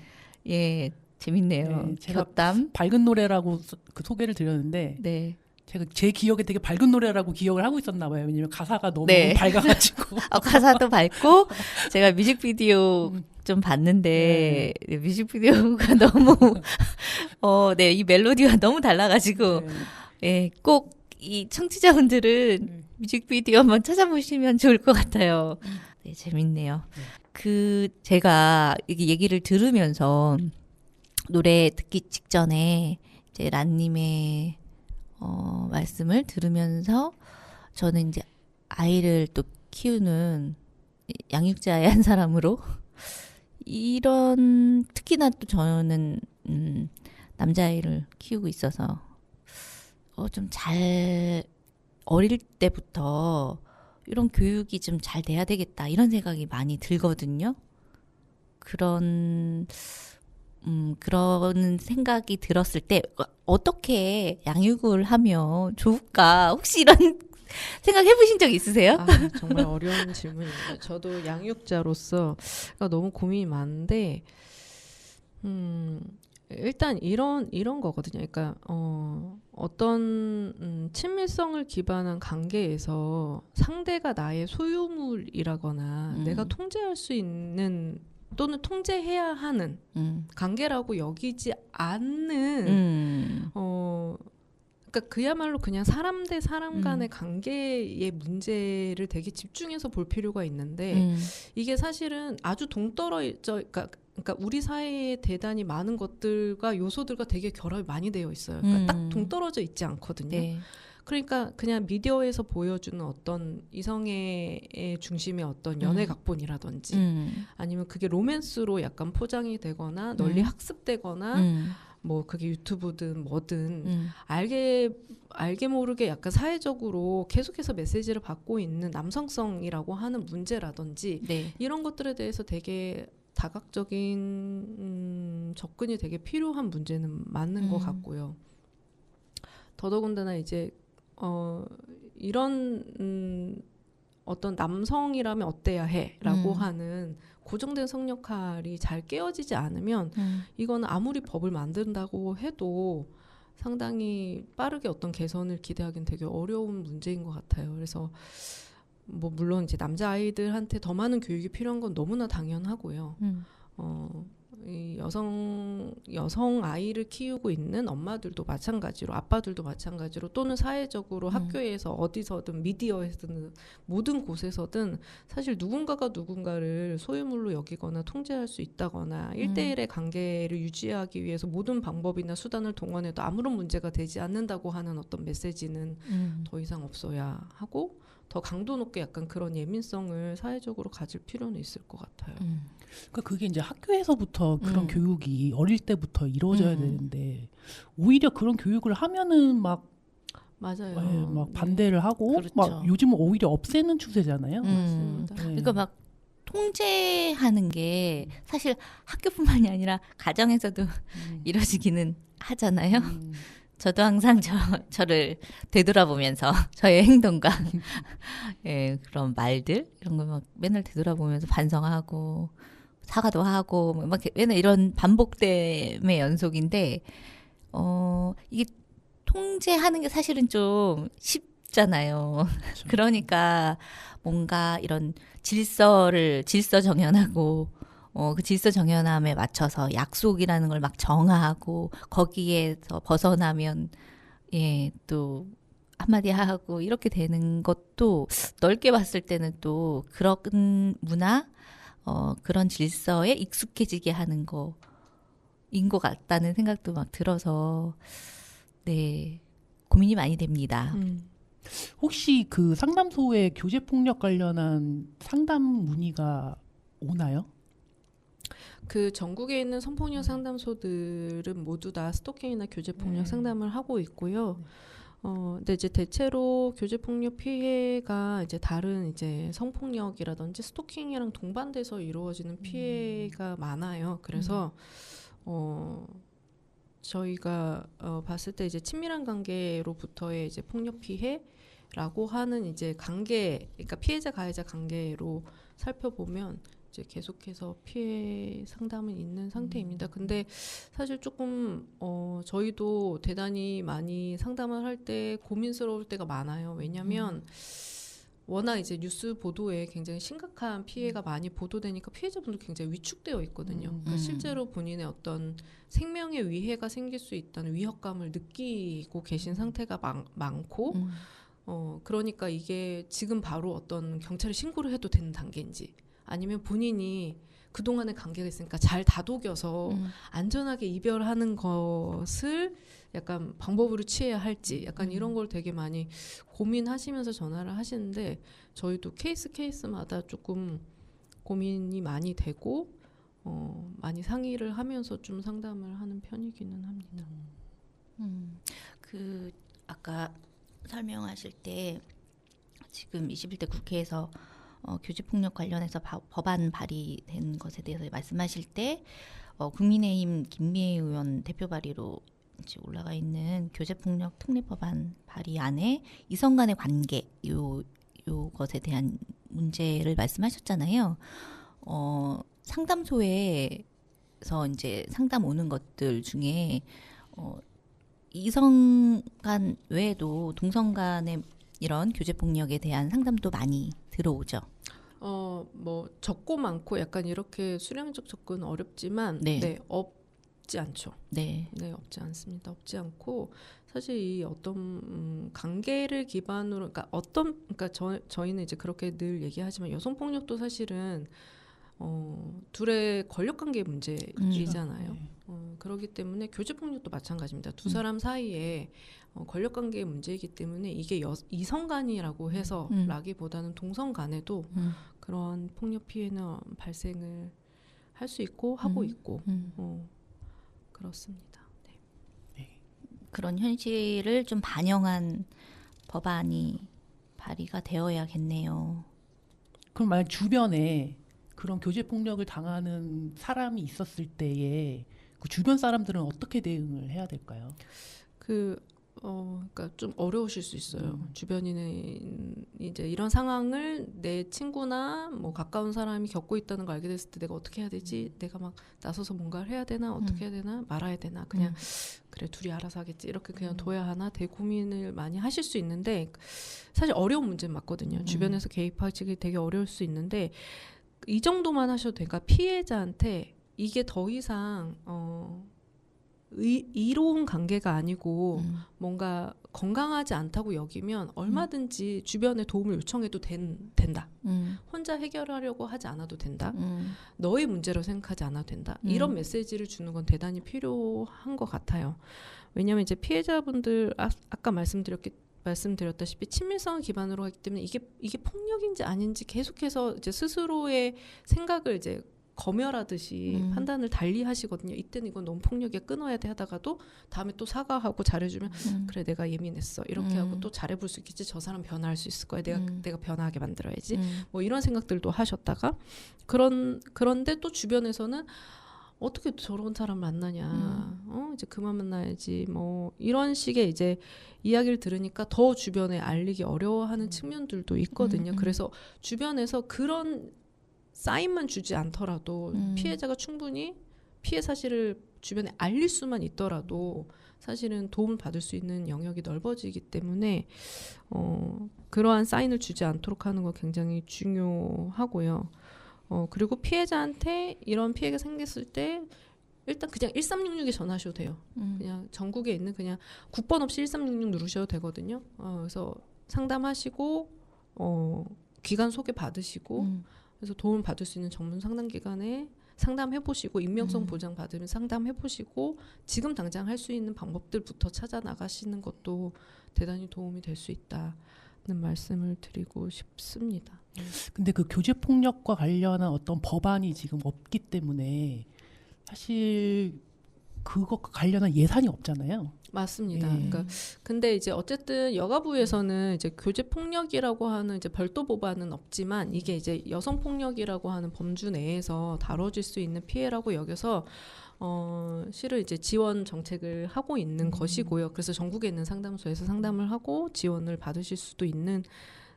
A: 예 재밌네요.
B: 네, 제가
A: 곁담.
B: 밝은 노래라고 그 소개를 드렸는데
A: 네.
B: 제가 제 기억에 되게 밝은 노래라고 기억을 하고 있었나 봐요. 왜냐면 가사가 너무
A: 네.
B: 밝아가지고.
A: 가사도 밝고 제가 뮤직비디오 좀 봤는데 네, 뮤직비디오가 너무 네, 이 멜로디와 너무 달라가지고
B: 네.
A: 예, 꼭 이 청취자분들은 뮤직비디오 한번 찾아보시면 좋을 것 같아요. 네, 재밌네요. 그 제가 이 얘기를 들으면서 노래 듣기 직전에 이제 란님의 말씀을 들으면서 저는 이제 아이를 또 키우는 양육자의 한 사람으로 이런 특히나 또 저는 남자아이를 키우고 있어서 좀 잘 어릴 때부터 이런 교육이 좀 잘 돼야 되겠다 이런 생각이 많이 들거든요. 그런 생각이 들었을 때 어떻게 양육을 하면 좋을까? 혹시 이런 생각 해보신 적 있으세요?
C: 아, 정말 어려운 질문입니다. 저도 양육자로서 너무 고민이 많은데, 일단 이런 거거든요. 그러니까 어떤 친밀성을 기반한 관계에서 상대가 나의 소유물이라거나 내가 통제할 수 있는 또는 통제해야 하는 관계라고 여기지 않는 그러니까 그야말로 그냥 사람 대 사람 간의 관계의 문제를 되게 집중해서 볼 필요가 있는데 이게 사실은 아주 동떨어져 그러니까 우리 사회에 대단히 많은 것들과 요소들과 되게 결합이 많이 되어 있어요. 그러니까 딱 동떨어져 있지 않거든요.
A: 네.
C: 그러니까 그냥 미디어에서 보여주는 어떤 이성의 중심의 어떤 연애 각본이라든지 아니면 그게 로맨스로 약간 포장이 되거나 널리 학습되거나 뭐 그게 유튜브든 뭐든 알게 모르게 약간 사회적으로 계속해서 메시지를 받고 있는 남성성이라고 하는 문제라든지
A: 네.
C: 이런 것들에 대해서 되게 다각적인 접근이 되게 필요한 문제는 맞는 것 같고요. 더더군다나 이제 이런 어떤 남성이라면 어때야 해라고 하는 고정된 성 역할이 잘 깨어지지 않으면 이거는 아무리 법을 만든다고 해도 상당히 빠르게 어떤 개선을 기대하기는 되게 어려운 문제인 것 같아요. 그래서 뭐 물론 이제 남자 아이들한테 더 많은 교육이 필요한 건 너무나 당연하고요. 이 여성 아이를 키우고 있는 엄마들도 마찬가지로 아빠들도 마찬가지로 또는 사회적으로 학교에서 어디서든 미디어에서든 모든 곳에서든 사실 누군가가 누군가를 소유물로 여기거나 통제할 수 있다거나 1대1의 관계를 유지하기 위해서 모든 방법이나 수단을 동원해도 아무런 문제가 되지 않는다고 하는 어떤 메시지는 더 이상 없어야 하고 더 강도 높게 약간 그런 예민성을 사회적으로 가질 필요는 있을 것 같아요.
B: 그러니까 그게 이제 학교에서부터 그런 교육이 어릴 때부터 이루어져야 되는데 오히려 그런 교육을 하면은 막
C: 맞아요.
B: 예, 막 반대를 하고
A: 그렇죠.
B: 막 요즘은 오히려 없애는 추세잖아요.
C: 맞습니다.
B: 네.
A: 그러니까 막 통제하는 게 사실 학교뿐만이 아니라 가정에서도 이루어지기는 하잖아요. 저도 항상 저를 되돌아보면서 저의 행동과 예, 그런 말들 이런 거 막 맨날 되돌아보면서 반성하고 사과도 하고 막 맨날 이런 반복됨의 연속인데 이게 통제하는 게 사실은 좀 쉽잖아요.
B: 그렇죠.
A: 그러니까 뭔가 이런 질서 정연하고 그 질서 정연함에 맞춰서 약속이라는 걸 막 정하고 거기에서 벗어나면 또 한마디 하고 이렇게 되는 것도 넓게 봤을 때는 또 그런 문화 그런 질서에 익숙해지게 하는 거인 것 같다는 생각도 막 들어서 네 고민이 많이 됩니다.
B: 혹시 그 상담소에 교제 폭력 관련한 상담 문의가 오나요?
C: 그 전국에 있는 성폭력 상담소들은 모두 다 스토킹이나 교제폭력 상담을 하고 있고요. 근데 이제 대체로 교제폭력 피해가 이제 다른 이제 성폭력이라든지 스토킹이랑 동반돼서 이루어지는 피해가 많아요. 그래서 저희가 봤을 때 이제 친밀한 관계로부터의 이제 폭력 피해라고 하는 이제 관계, 그러니까 피해자 가해자 관계로 살펴보면 이제 계속해서 피해 상담은 있는 상태입니다. 근데 사실 조금 저희도 대단히 많이 상담을 할 때 고민스러울 때가 많아요. 왜냐하면 워낙 이제 뉴스 보도에 굉장히 심각한 피해가 많이 보도되니까 피해자분도 굉장히 위축되어 있거든요. 그러니까 실제로 본인의 어떤 생명에 위해가 생길 수 있다는 위협감을 느끼고 계신 상태가 많고 그러니까 이게 지금 바로 어떤 경찰에 신고를 해도 되는 단계인지 아니면 본인이 그동안의 관계가 있으니까 잘 다독여서 안전하게 이별하는 것을 약간 방법으로 취해야 할지 약간 이런 걸 되게 많이 고민하시면서 전화를 하시는데 저희도 케이스마다 조금 고민이 많이 되고 많이 상의를 하면서 좀 상담을 하는 편이기는 합니다.
A: 그 아까 설명하실 때 지금 21대 국회에서 교제폭력 관련해서 법안 발의된 것에 대해서 말씀하실 때 국민의힘 김미애 의원 대표 발의로 이제 올라가 있는 교제폭력 특례법안 발의안에 이성 간의 관계 요것에 대한 문제를 말씀하셨잖아요. 상담소에서 이제 상담 오는 것들 중에 이성 간 외에도 동성 간의 이런 교제폭력에 대한 상담도 많이 들어오죠.
C: 뭐 적고 많고 약간 이렇게 수량적 접근은 어렵지만
A: 네.
C: 없지 않죠.
A: 네.
C: 네, 없지 않습니다. 없지 않고 사실 이 어떤 관계를 기반으로 그러니까 저희는 이제 그렇게 늘 얘기하지만 여성 폭력도 사실은 둘의 권력 관계 문제이잖아요. 그렇기 때문에 교제 폭력도 마찬가지입니다. 두 사람 사이에 권력 관계의 문제이기 때문에 이게 이성 간이라고 해서 라기보다는 동성 간에도 그런 폭력 피해는 발생을 할 수 있고 하고 있고 그렇습니다. 네.
A: 그런 현실을 좀 반영한 법안이 발의가 되어야겠네요.
B: 그럼 만약 주변에 그런 교제 폭력을 당하는 사람이 있었을 때에 그 주변 사람들은 어떻게 대응을 해야 될까요?
C: 그러니까 좀 어려우실 수 있어요. 주변인은 이제 이런 상황을 내 친구나 뭐 가까운 사람이 겪고 있다는 걸 알게 됐을 때 내가 어떻게 해야 되지? 내가 막 나서서 뭔가를 해야 되나? 어떻게 해야 되나? 말아야 되나? 그냥 그래 둘이 알아서 하겠지. 이렇게 그냥 둬야 하나? 되게 고민을 많이 하실 수 있는데 사실 어려운 문제는 맞거든요. 주변에서 개입하기 되게 어려울 수 있는데 이 정도만 하셔도 되니까 피해자한테 이게 더 이상 이로운 관계가 아니고 뭔가 건강하지 않다고 여기면 얼마든지 주변에 도움을 요청해도 된다. 혼자 해결하려고 하지 않아도 된다. 너의 문제로 생각하지 않아도 된다. 이런 메시지를 주는 건 대단히 필요한 것 같아요. 왜냐하면 이제 피해자분들 아까 말씀드렸다시피 친밀성을 기반으로 하기 때문에 이게 폭력인지 아닌지 계속해서 이제 스스로의 생각을 이제 검열하듯이 판단을 달리 하시거든요. 이때는 이건 너무 폭력이야 끊어야 돼 하다가도 다음에 또 사과하고 잘해주면 그래 내가 예민했어 이렇게 하고 또 잘해볼 수 있겠지. 저 사람 변화할 수 있을 거야. 내가 변화하게 만들어야지. 뭐 이런 생각들도 하셨다가 그런데 또 주변에서는 어떻게 저런 사람 만나냐. 이제 그만 만나야지. 뭐 이런 식의 이제 이야기를 들으니까 더 주변에 알리기 어려워하는 측면들도 있거든요. 그래서 주변에서 그런 사인만 주지 않더라도 피해자가 충분히 피해 사실을 주변에 알릴 수만 있더라도 사실은 도움을 받을 수 있는 영역이 넓어지기 때문에 그러한 사인을 주지 않도록 하는 거 굉장히 중요하고요. 그리고 피해자한테 이런 피해가 생겼을 때 일단 그냥 1366에 전화하셔도 돼요. 그냥 전국에 있는 그냥 국번 없이 1366 누르셔도 되거든요. 그래서 상담하시고 기관 소개 받으시고 그래서 도움 받을 수 있는 전문 상담 기관에 상담해보시고 익명성 보장 받으면 상담해보시고 지금 당장 할 수 있는 방법들부터 찾아 나가시는 것도 대단히 도움이 될 수 있다는 말씀을 드리고 싶습니다.
B: 근데 그 교제 폭력과 관련한 어떤 법안이 지금 없기 때문에 사실 그것과 관련한 예산이 없잖아요.
C: 맞습니다.
B: 예.
C: 그러니까 근데 이제 어쨌든 여가부에서는 이제 교제 폭력이라고 하는 이제 별도 법안은 없지만 이게 이제 여성 폭력이라고 하는 범주 내에서 다뤄질 수 있는 피해라고 여겨서 실은 이제 지원 정책을 하고 있는 것이고요. 그래서 전국에 있는 상담소에서 상담을 하고 지원을 받으실 수도 있는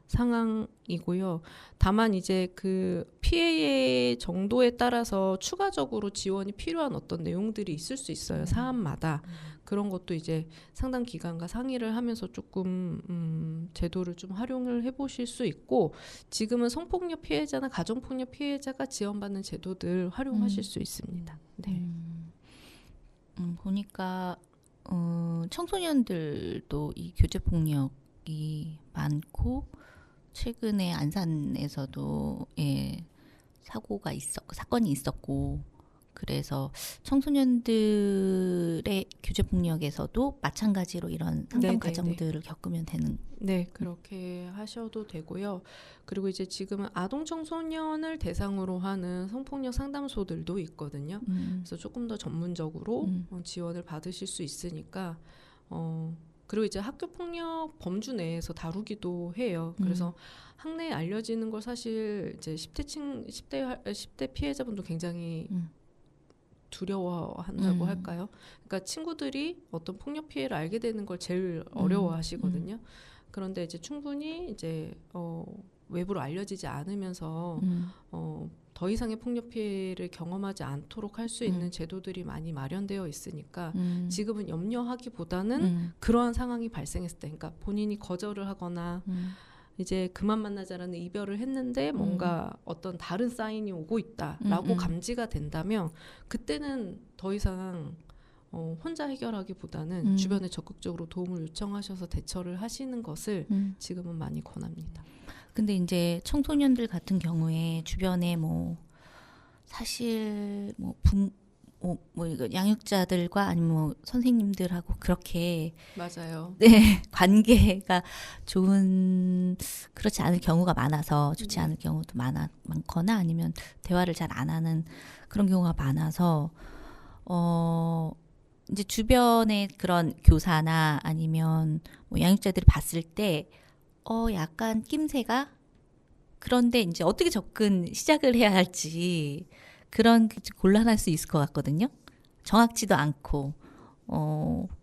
C: 상황이고요. 다만 이제 그 피해의 정도에 따라서 추가적으로 지원이 필요한 어떤 내용들이 있을 수 있어요. 사안마다. 그런 것도 이제 상담 기관과 상의를 하면서 조금 제도를 좀 활용을 해보실 수 있고 지금은 성폭력 피해자나 가정폭력 피해자가 지원받는 제도들 활용하실 수 있습니다. 네.
A: 보니까 청소년들도 이 교제폭력이 많고 최근에 안산에서도 사건이 있었고 그래서 청소년들의 교제폭력에서도 마찬가지로 이런 상담 과정들을 겪으면 되는.
C: 네, 그렇게 하셔도 되고요. 그리고 이제 지금은 아동 청소년을 대상으로 하는 성폭력 상담소들도 있거든요. 그래서 조금 더 전문적으로 지원을 받으실 수 있으니까 그리고 이제 학교 폭력 범주 내에서 다루기도 해요. 그래서 학내에 알려지는 걸 사실 이제 10대 피해자분도 굉장히 두려워한다고 할까요? 그러니까 친구들이 어떤 폭력 피해를 알게 되는 걸 제일 어려워하시거든요. 그런데 이제 충분히 이제 외부로 알려지지 않으면서 더 이상의 폭력 피해를 경험하지 않도록 할 수 있는 제도들이 많이 마련되어 있으니까 지금은 염려하기보다는 그러한 상황이 발생했을 때, 그러니까 본인이 거절을 하거나 이제 그만 만나자라는 이별을 했는데 뭔가 어떤 다른 사인이 오고 있다라고 감지가 된다면 그때는 더 이상 혼자 해결하기보다는 주변에 적극적으로 도움을 요청하셔서 대처를 하시는 것을 지금은 많이 권합니다.
A: 근데 이제 청소년들 같은 경우에 주변에 뭐 사실 이거 양육자들과 아니면 뭐 선생님들하고 그렇게
C: 맞아요.
A: 네, 관계가 그렇지 않을 경우가 많아서 좋지 않을 경우도 많거나 아니면 대화를 잘 안 하는 그런 경우가 많아서 이제 주변의 그런 교사나 아니면 뭐 양육자들이 봤을 때 약간 낌새가 그런데 이제 어떻게 시작을 해야 할지 그런 곤란할 수 있을 것 같거든요. 정확지도 않고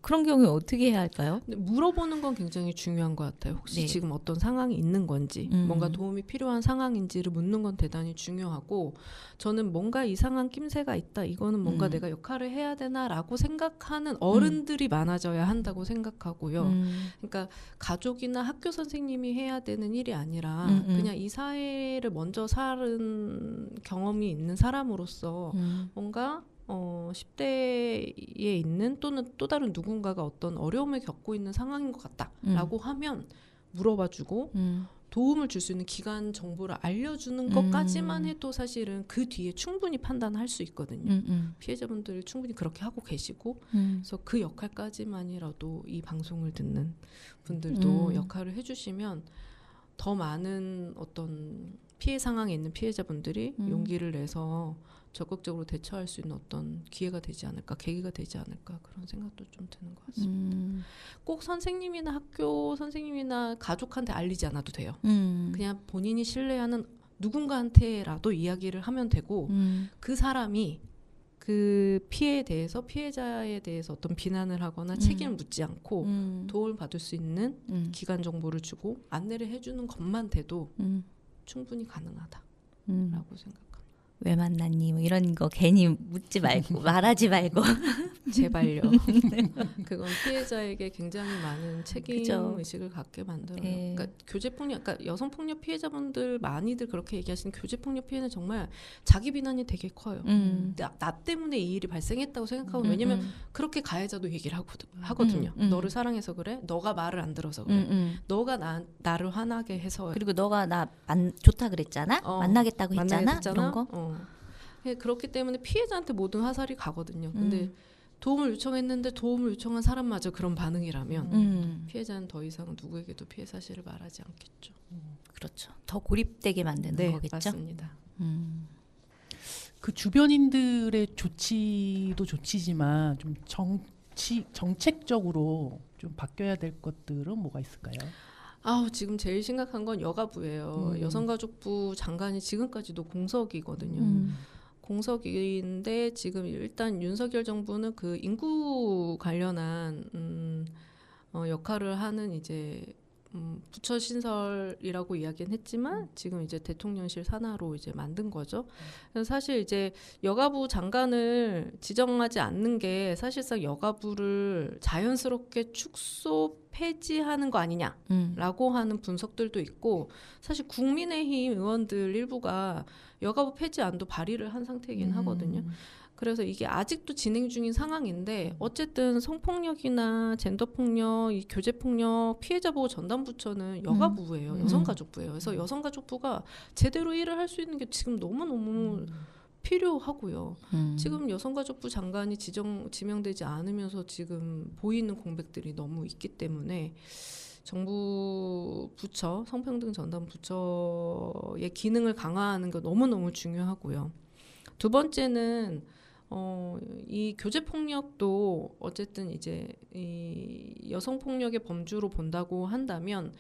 A: 그런 경우에 어떻게 해야 할까요?
C: 근데 물어보는 건 굉장히 중요한 것 같아요. 혹시
A: 네.
C: 지금 어떤 상황이 있는 건지 뭔가 도움이 필요한 상황인지를 묻는 건 대단히 중요하고 저는 뭔가 이상한 낌새가 있다. 이거는 뭔가 내가 역할을 해야 되나라고 생각하는 어른들이 많아져야 한다고 생각하고요. 그러니까 가족이나 학교 선생님이 해야 되는 일이 아니라 그냥 이 사회를 먼저 살은 경험이 있는 사람으로서 뭔가 10대에 있는 또는 또 다른 누군가가 어떤 어려움을 겪고 있는 상황인 것 같다라고 하면 물어봐주고 도움을 줄 수 있는 기관 정보를 알려주는 것까지만 해도 사실은 그 뒤에 충분히 판단할 수 있거든요. 피해자분들 충분히 그렇게 하고 계시고 그래서 그 역할까지만이라도 이 방송을 듣는 분들도 역할을 해주시면 더 많은 어떤 피해 상황에 있는 피해자분들이 용기를 내서 적극적으로 대처할 수 있는 어떤 기회가 되지 않을까, 계기가 되지 않을까 그런 생각도 좀 드는 것 같습니다. 꼭 선생님이나 학교 선생님이나 가족한테 알리지 않아도 돼요. 그냥 본인이 신뢰하는 누군가한테라도 이야기를 하면 되고 그 사람이 그 피해자에 대해서 어떤 비난을 하거나 책임을 묻지 않고 도움을 받을 수 있는 기관 정보를 주고 안내를 해주는 것만 돼도 충분히 가능하다라고 생각합니다.
A: 왜 만났니? 뭐 이런 거 괜히 묻지 말고 말하지 말고
C: 제발요. 그건 피해자에게 굉장히 많은 책임
A: 그죠.
C: 의식을 갖게 만들어요.
A: 네.
C: 그러니까 교제폭력, 그러니까 여성폭력 피해자분들 많이들 그렇게 얘기하시는 교제폭력 피해는 정말 자기 비난이 되게 커요. 나 때문에 이 일이 발생했다고 생각하고 왜냐면 그렇게 가해자도 얘기를 하거든요. 너를 사랑해서 그래? 너가 말을 안 들어서 그래? 너가 나를 화나게 해서
A: 그리고 너가 나 좋다 그랬잖아? 만나겠다고 했잖아? 이런 거?
C: 그렇기 때문에 피해자한테 모든 화살이 가거든요. 근데 도움을 요청했는데 도움을 요청한 사람마저 그런 반응이라면 피해자는 더 이상 누구에게도 피해 사실을 말하지 않겠죠.
A: 그렇죠. 더 고립되게 만드는
C: 네,
A: 거겠죠.
C: 맞습니다.
B: 그 주변인들의 조치도 조치지만 좀 정책적으로 좀 바뀌어야 될 것들은 뭐가 있을까요?
C: 지금 제일 심각한 건 여가부예요. 여성가족부 장관이 지금까지도 공석이거든요. 공석인데 지금 일단 윤석열 정부는 그 인구 관련한 역할을 하는 이제 부처 신설이라고 이야기는 했지만 지금 이제 대통령실 산하로 이제 만든 거죠. 그래서 사실 이제 여가부 장관을 지정하지 않는 게 사실상 여가부를 자연스럽게 축소 폐지하는 거 아니냐라고 하는 분석들도 있고 사실 국민의힘 의원들 일부가 여가부 폐지안도 발의를 한 상태이긴 하거든요. 그래서 이게 아직도 진행 중인 상황인데 어쨌든 성폭력이나 젠더폭력, 이 교제폭력 피해자보호 전담부처는 여가부예요. 여성가족부예요. 그래서 여성가족부가 제대로 일을 할 수 있는 게 지금 너무너무 필요하고요. 지금 여성가족부 장관이 지명되지 않으면서 지금 보이는 공백들이 너무 있기 때문에 정부 부처, 성평등 전담 부처의 기능을 강화하는 거 너무너무 중요하고요. 두 번째는 이 교제 폭력도 어쨌든 이제 이 여성 폭력의 범주로 본다고 한다면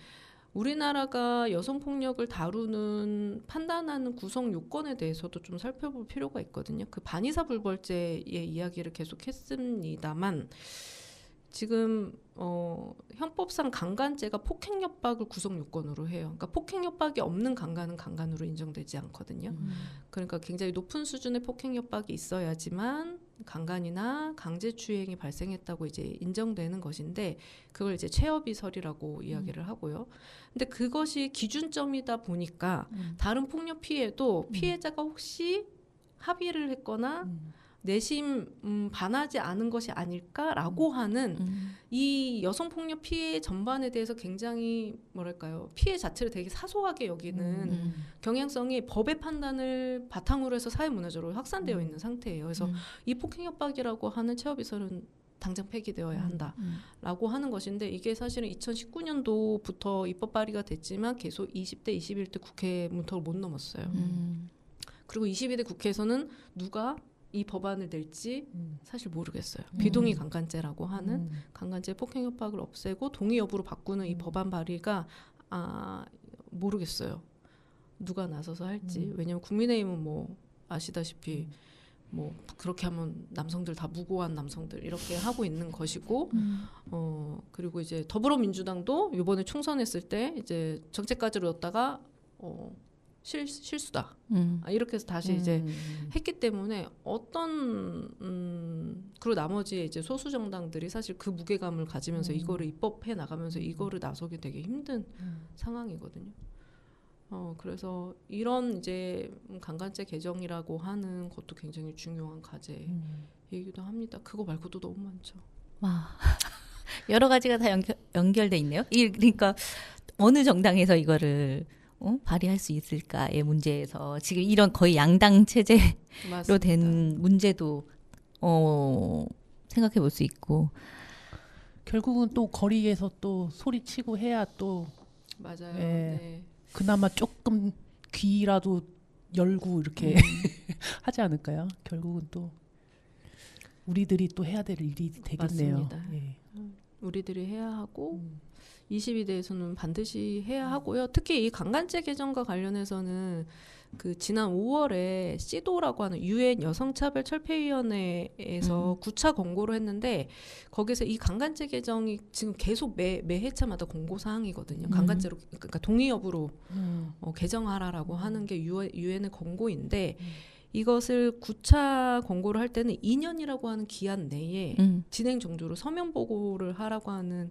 C: 우리나라가 여성 폭력을 다루는 판단하는 구성 요건에 대해서도 좀 살펴볼 필요가 있거든요. 그 반의사 불벌죄의 이야기를 계속했습니다만 지금 형법상 강간죄가 폭행협박을 구성 요건으로 해요. 그러니까 폭행협박이 없는 강간은 강간으로 인정되지 않거든요. 그러니까 굉장히 높은 수준의 폭행협박이 있어야지만 강간이나 강제추행이 발생했다고 이제 인정되는 것인데 그걸 이제 최여비설이라고 이야기를 하고요. 근데 그것이 기준점이다 보니까 다른 폭력 피해도 피해자가 혹시 합의를 했거나 내심 반하지 않은 것이 아닐까라고 하는 이 여성폭력 피해 전반에 대해서 굉장히 뭐랄까요 피해 자체를 되게 사소하게 여기는 경향성이 법의 판단을 바탕으로 해서 사회문화적으로 확산되어 있는 상태예요. 그래서 이 폭행협박이라고 하는 최여비설은 당장 폐기되어야 한다라고 하는 것인데 이게 사실은 2019년도부터 입법 발의가 됐지만 계속 20대, 21대 국회 문턱을 못 넘었어요. 그리고 22대 국회에서는 누가 이 법안을 낼지 사실 모르겠어요. 비동의 강간죄라고 하는 강간죄 폭행협박을 없애고 동의 여부로 바꾸는 이 법안 발의가 모르겠어요. 누가 나서서 할지. 왜냐하면 국민의힘은 뭐 아시다시피 뭐 그렇게 하면 남성들 다 무고한 남성들 이렇게 하고 있는 것이고 그리고 이제 더불어민주당도 이번에 총선했을 때 이제 정책까지로 였다가 실수다. 이렇게 해서 다시 이제 했기 때문에 어떤 그리고 나머지 이제 소수 정당들이 사실 그 무게감을 가지면서 이거를 입법해 나가면서 이거를 나서기 되게 힘든 상황이거든요. 그래서 이런 이제 강간죄 개정이라고 하는 것도 굉장히 중요한 과제이기도 합니다. 그거 말고도 너무 많죠.
A: 와, 여러 가지가 다 연결돼 있네요. 그러니까 어느 정당에서 이거를 발의할 수 있을까의 문제에서 지금 이런 거의 양당 체제로
C: 맞습니다.
A: 된 문제도 생각해 볼 수 있고
B: 결국은 또 거리에서 또 소리치고 해야 또
C: 맞아요.
B: 예.
C: 네.
B: 그나마 조금 귀라도 열고 이렇게 하지 않을까요? 결국은 또 우리들이 또 해야 될 일이 되겠네요.
C: 맞습니다.
B: 예.
C: 우리들이 해야 하고 22대에서는 반드시 해야 하고요. 특히 이 강간죄 개정과 관련해서는 그 지난 5월에 시도라고 하는 유엔 여성차별철폐위원회에서 9차 권고를 했는데 거기서 이 강간죄 개정이 지금 계속 매 회차마다 공고 사항이거든요. 강간죄로 그러니까 동의 여부로 개정하라라고 하는 게 유엔의 권고인데 이것을 9차 권고를 할 때는 2년이라고 하는 기한 내에 진행 정도로 서면 보고를 하라고 하는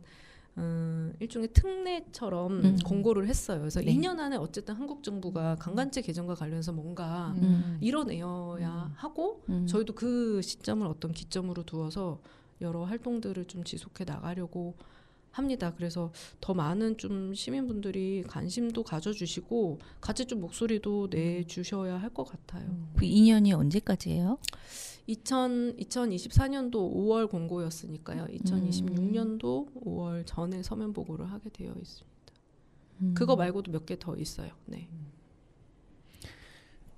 C: 일종의 특례처럼 권고를 했어요. 그래서
A: 네.
C: 2년 안에 어쨌든 한국 정부가 강간죄 개정과 관련해서 뭔가 이뤄내야 하고 저희도 그 시점을 어떤 기점으로 두어서 여러 활동들을 좀 지속해 나가려고 합니다. 그래서 더 많은 좀 시민분들이 관심도 가져주시고 같이 좀 목소리도 내주셔야 할 것 같아요.
A: 그 2년이 언제까지예요?
C: 2024년도 5월 공고였으니까요. 2026년도 5월 전에 서면 보고를 하게 되어 있습니다. 그거 말고도 몇 개 더 있어요. 네.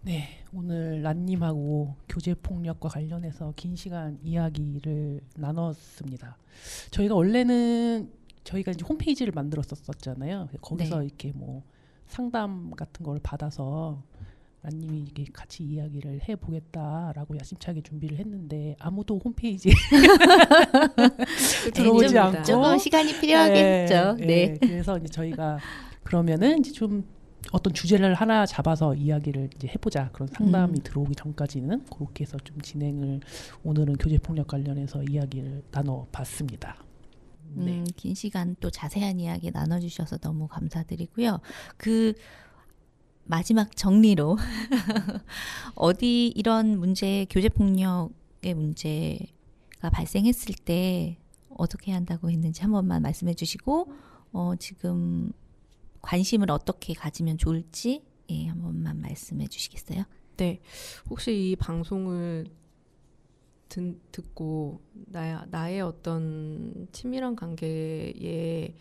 B: 네, 오늘 란님하고 교제폭력과 관련해서 긴 시간 이야기를 나눴습니다. 저희가 이제 홈페이지를 만들었었잖아요. 거기서
A: 네.
B: 이렇게 뭐 상담 같은 걸 받아서 란님이 이렇게 같이 이야기를 해보겠다라고 야심차게 준비를 했는데 아무도 홈페이지에 들어오지
C: 좀
B: 않고
A: 조금 시간이 필요하겠죠. 네.
B: 그래서 이제 저희가 그러면은 이제 좀 어떤 주제를 하나 잡아서 이야기를 이제 해보자. 그런 상담이 들어오기 전까지는 그렇게 해서 좀 진행을 오늘은 교제폭력 관련해서 이야기를 나눠봤습니다. 네.
A: 긴 시간 또 자세한 이야기 나눠주셔서 너무 감사드리고요. 그 마지막 정리로 어디 이런 문제, 교제폭력의 문제가 발생했을 때 어떻게 한다고 했는지 한 번만 말씀해 주시고 지금 관심을 어떻게 가지면 좋을지 한 번만 말씀해 주시겠어요?
C: 네. 혹시 이 방송을 듣고 나의 어떤 친밀한 관계에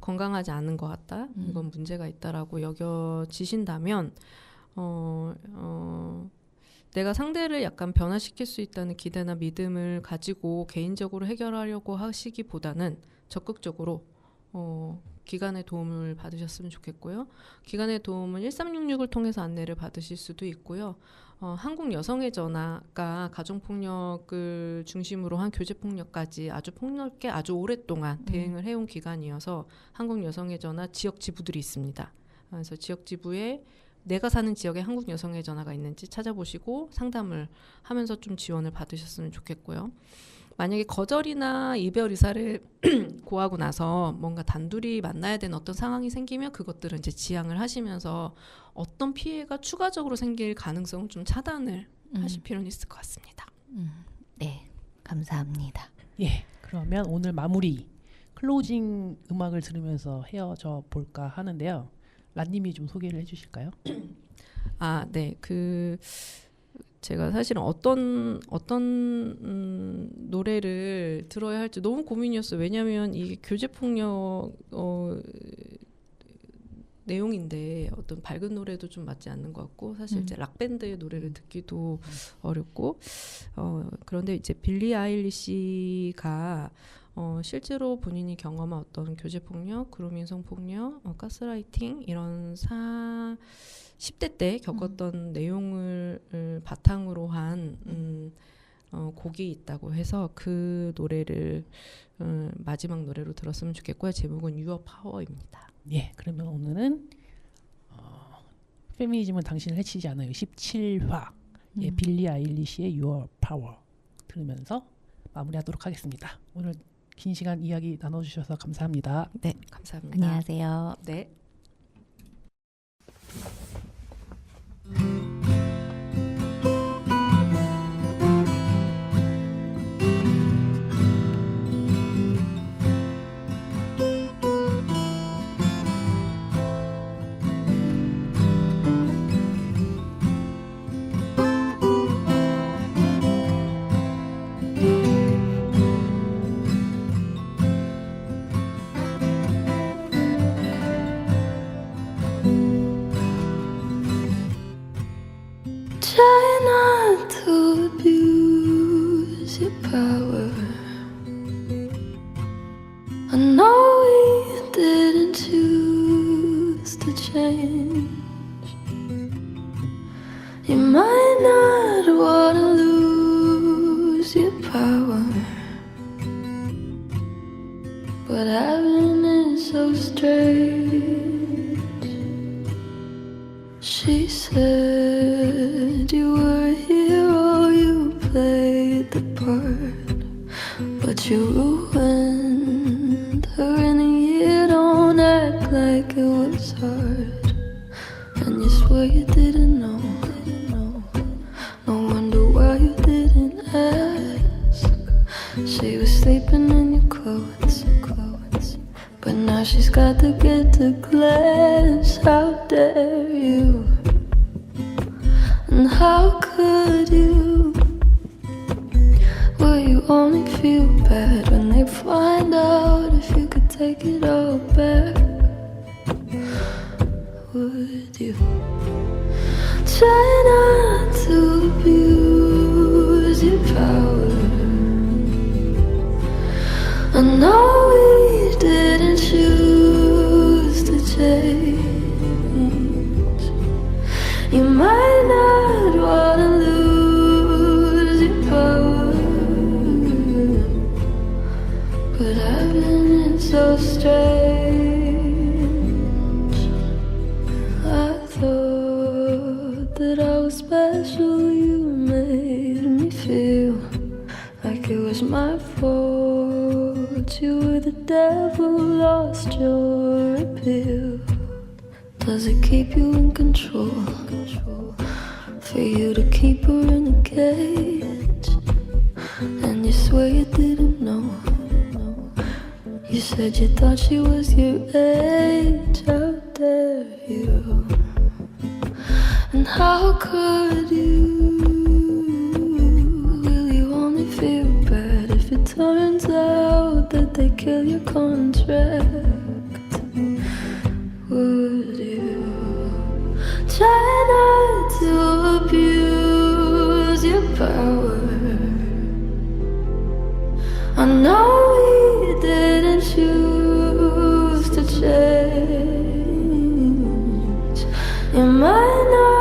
C: 건강하지 않은 것 같다. 이건 문제가 있다라고 여겨지신다면 내가 상대를 약간 변화시킬 수 있다는 기대나 믿음을 가지고 개인적으로 해결하려고 하시기보다는 적극적으로 기관의 도움을 받으셨으면 좋겠고요. 기관의 도움은 1366을 통해서 안내를 받으실 수도 있고요. 한국 여성의 전화가 가정폭력을 중심으로 한 교제폭력까지 아주 폭넓게 아주 오랫동안 대응을 해온 기관이어서 한국 여성의 전화 지역 지부들이 있습니다. 그래서 지역 지부에 내가 사는 지역에 한국 여성의 전화가 있는지 찾아보시고 상담을 하면서 좀 지원을 받으셨으면 좋겠고요. 만약에 거절이나 이별 의사를 고하고 나서 뭔가 단둘이 만나야 되는 어떤 상황이 생기면 그것들은 이제 지양을 하시면서 어떤 피해가 추가적으로 생길 가능성을 좀 차단을 하실 필요는 있을 것 같습니다.
A: 네, 감사합니다.
B: 예, 그러면 오늘 마무리 클로징 음악을 들으면서 헤어져 볼까 하는데요. 란님이 좀 소개를 해주실까요?
C: 네, 제가 사실은 어떤 노래를 들어야 할지 너무 고민이었어요. 왜냐하면 이게 교제폭력 내용인데 어떤 밝은 노래도 좀 맞지 않는 것 같고 사실 이제 락밴드의 노래를 듣기도 어렵고 그런데 이제 빌리 아일리시가 실제로 본인이 경험한 어떤 교제폭력, 그루밍 성폭력, 가스라이팅 이런 10대 때 겪었던 내용을 바탕으로 한 곡이 있다고 해서 그 노래를 마지막 노래로 들었으면 좋겠고요. 제목은 Your Power입니다.
B: 예, 그러면 오늘은 페미니즘은 당신을 해치지 않아요. 17화 예, 빌리 아일리시의 Your Power 들으면서 마무리하도록 하겠습니다. 오늘 긴 시간 이야기 나눠주셔서 감사합니다.
C: 네, 감사합니다.
A: 안녕하세요.
C: 네.
D: Try not to abuse your power. I know we didn't choose to change. You might not want to lose your power, but having it so strange. She said you were a hero, you played the part, but you ruined her in a year. Don't act like it was hard, and you swear you didn't know. No wonder why you didn't ask. She was sleeping in your clothes, but now she's got to get to glance. How dare you? And how could you? Will you only feel bad when they find out if you could take it all back? Would you? Try not to abuse your power. I know we didn't choose to change. You might not want to lose your power, but having it so strange. I thought that I was special. You made me feel like it was my fault. You were the devil, lost your appeal. Does it keep you in control? For you to keep her in a cage, and you swear you didn't know. You said you thought she was your age. How dare you? And how could you? Will you only feel bad if it turns out that they kill your contract? Would you try not to abuse power. I know we didn't choose to change. You might not